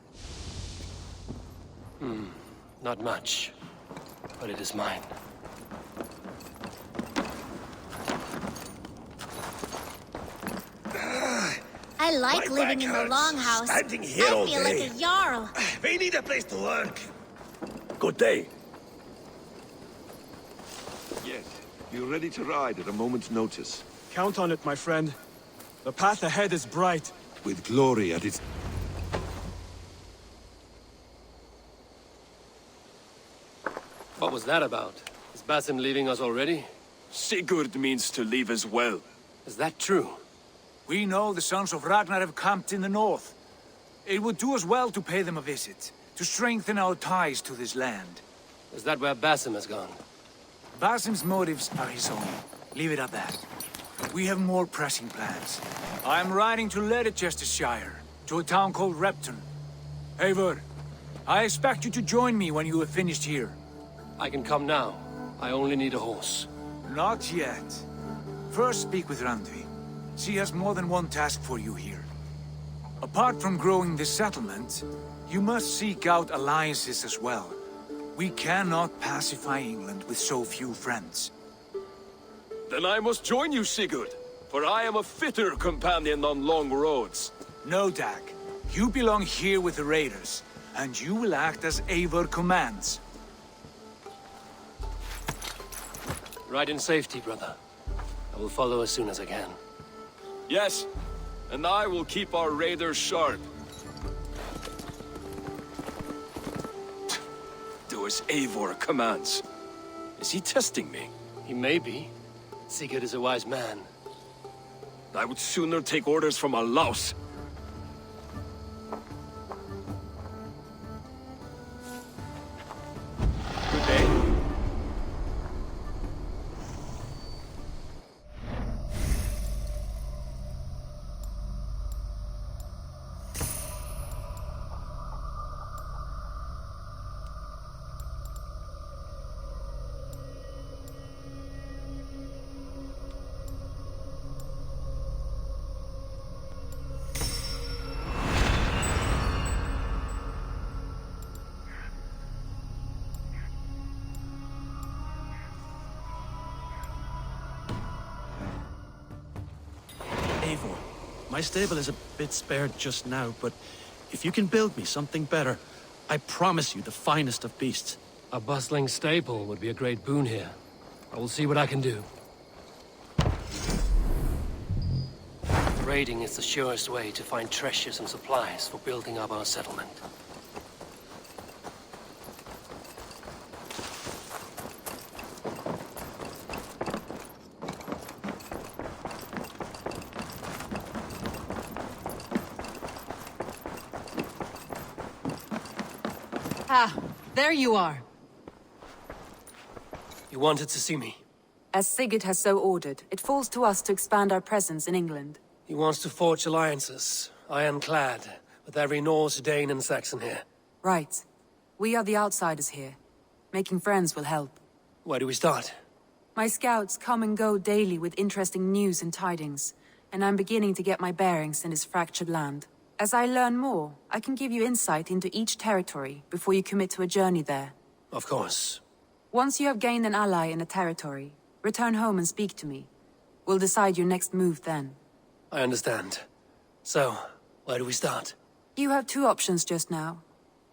Speaker 6: Not much, but it is mine.
Speaker 3: I like living in the longhouse.
Speaker 10: Standing here
Speaker 3: I
Speaker 10: all
Speaker 3: feel
Speaker 10: day.
Speaker 3: like a Jarl.
Speaker 10: We need a place to lurk. Good day.
Speaker 7: Yes, you're ready to ride at a moment's notice.
Speaker 17: Count on it, my friend. The path ahead is bright.
Speaker 7: With glory at its...
Speaker 6: What was that about? Is Basim leaving us already?
Speaker 7: Sigurd means to leave as well.
Speaker 6: Is that true?
Speaker 14: We know the sons of Ragnar have camped in the north. It would do us well to pay them a visit, to strengthen our ties to this land.
Speaker 6: Is that where Basim has gone?
Speaker 14: Basim's motives are his own. Leave it at that. We have more pressing plans. I am riding to Leicestershire, to a town called Repton. Eivor, I expect you to join me when you have finished here.
Speaker 6: I can come now. I only need a horse.
Speaker 14: Not yet. First speak with Randvi. She has more than one task for you here. Apart from growing this settlement, you must seek out alliances as well. We cannot pacify England with so few friends.
Speaker 7: Then I must join you, Sigurd, for I am a fitter companion on long roads.
Speaker 14: No, Dag. You belong here with the raiders, and you will act as Eivor commands.
Speaker 6: Ride in safety, brother. I will follow as soon as I can.
Speaker 7: Yes, and I will keep our raiders sharp. Do as Eivor commands. Is he testing me?
Speaker 6: He may be. Sigurd is a wise man.
Speaker 7: I would sooner take orders from a louse. Good day.
Speaker 22: Eivor, my stable is a bit spared just now, but if you can build me something better, I promise you the finest of beasts.
Speaker 6: A bustling stable would be a great boon here. I will see what I can do. Raiding is the surest way to find treasures and supplies for building up our settlement.
Speaker 9: Ah, there you are.
Speaker 6: You wanted to see me?
Speaker 9: As Sigurd has so ordered, it falls to us to expand our presence in England.
Speaker 6: He wants to forge alliances, ironclad, with every Norse, Dane and Saxon here.
Speaker 9: Right. We are the outsiders here. Making friends will help.
Speaker 6: Where do we start?
Speaker 9: My scouts come and go daily with interesting news and tidings, and I'm beginning to get my bearings in this fractured land. As I learn more, I can give you insight into each territory before you commit to a journey there.
Speaker 6: Of course.
Speaker 9: Once you have gained an ally in a territory, return home and speak to me. We'll decide your next move then.
Speaker 6: I understand. So, where do we start?
Speaker 9: You have two options just now.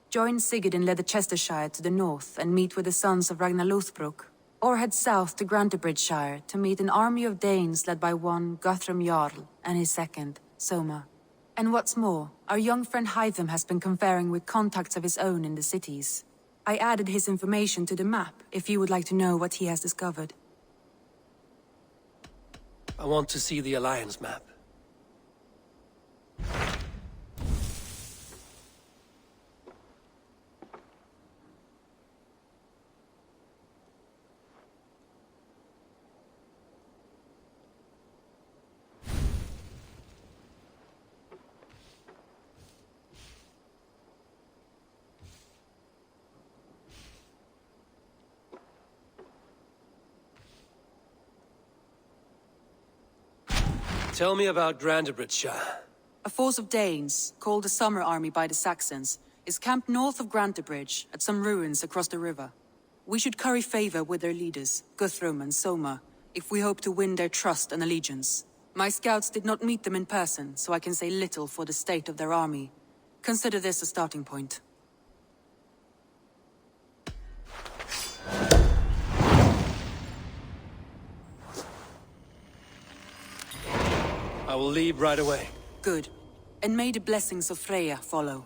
Speaker 9: Join Sigurd in Leicestershire to the north and meet with the sons of Ragnar Lothbrok, or head south to Grantebridgeshire to meet an army of Danes led by one Guthrum Jarl and his second, Soma. And what's more, our young friend Hytham has been conferring with contacts of his own in the cities. I added his information to the map if you would like to know what he has discovered.
Speaker 6: I want to see the Alliance map. Tell me about Grantebridgeshire.
Speaker 9: A force of Danes, called the Summer Army by the Saxons, is camped north of Grantebridge at some ruins across the river. We should curry favor with their leaders, Guthrum and Soma, if we hope to win their trust and allegiance. My scouts did not meet them in person, so I can say little for the state of their army. Consider this a starting point.
Speaker 6: I will leave right away.
Speaker 9: Good. And may the blessings of Freya follow.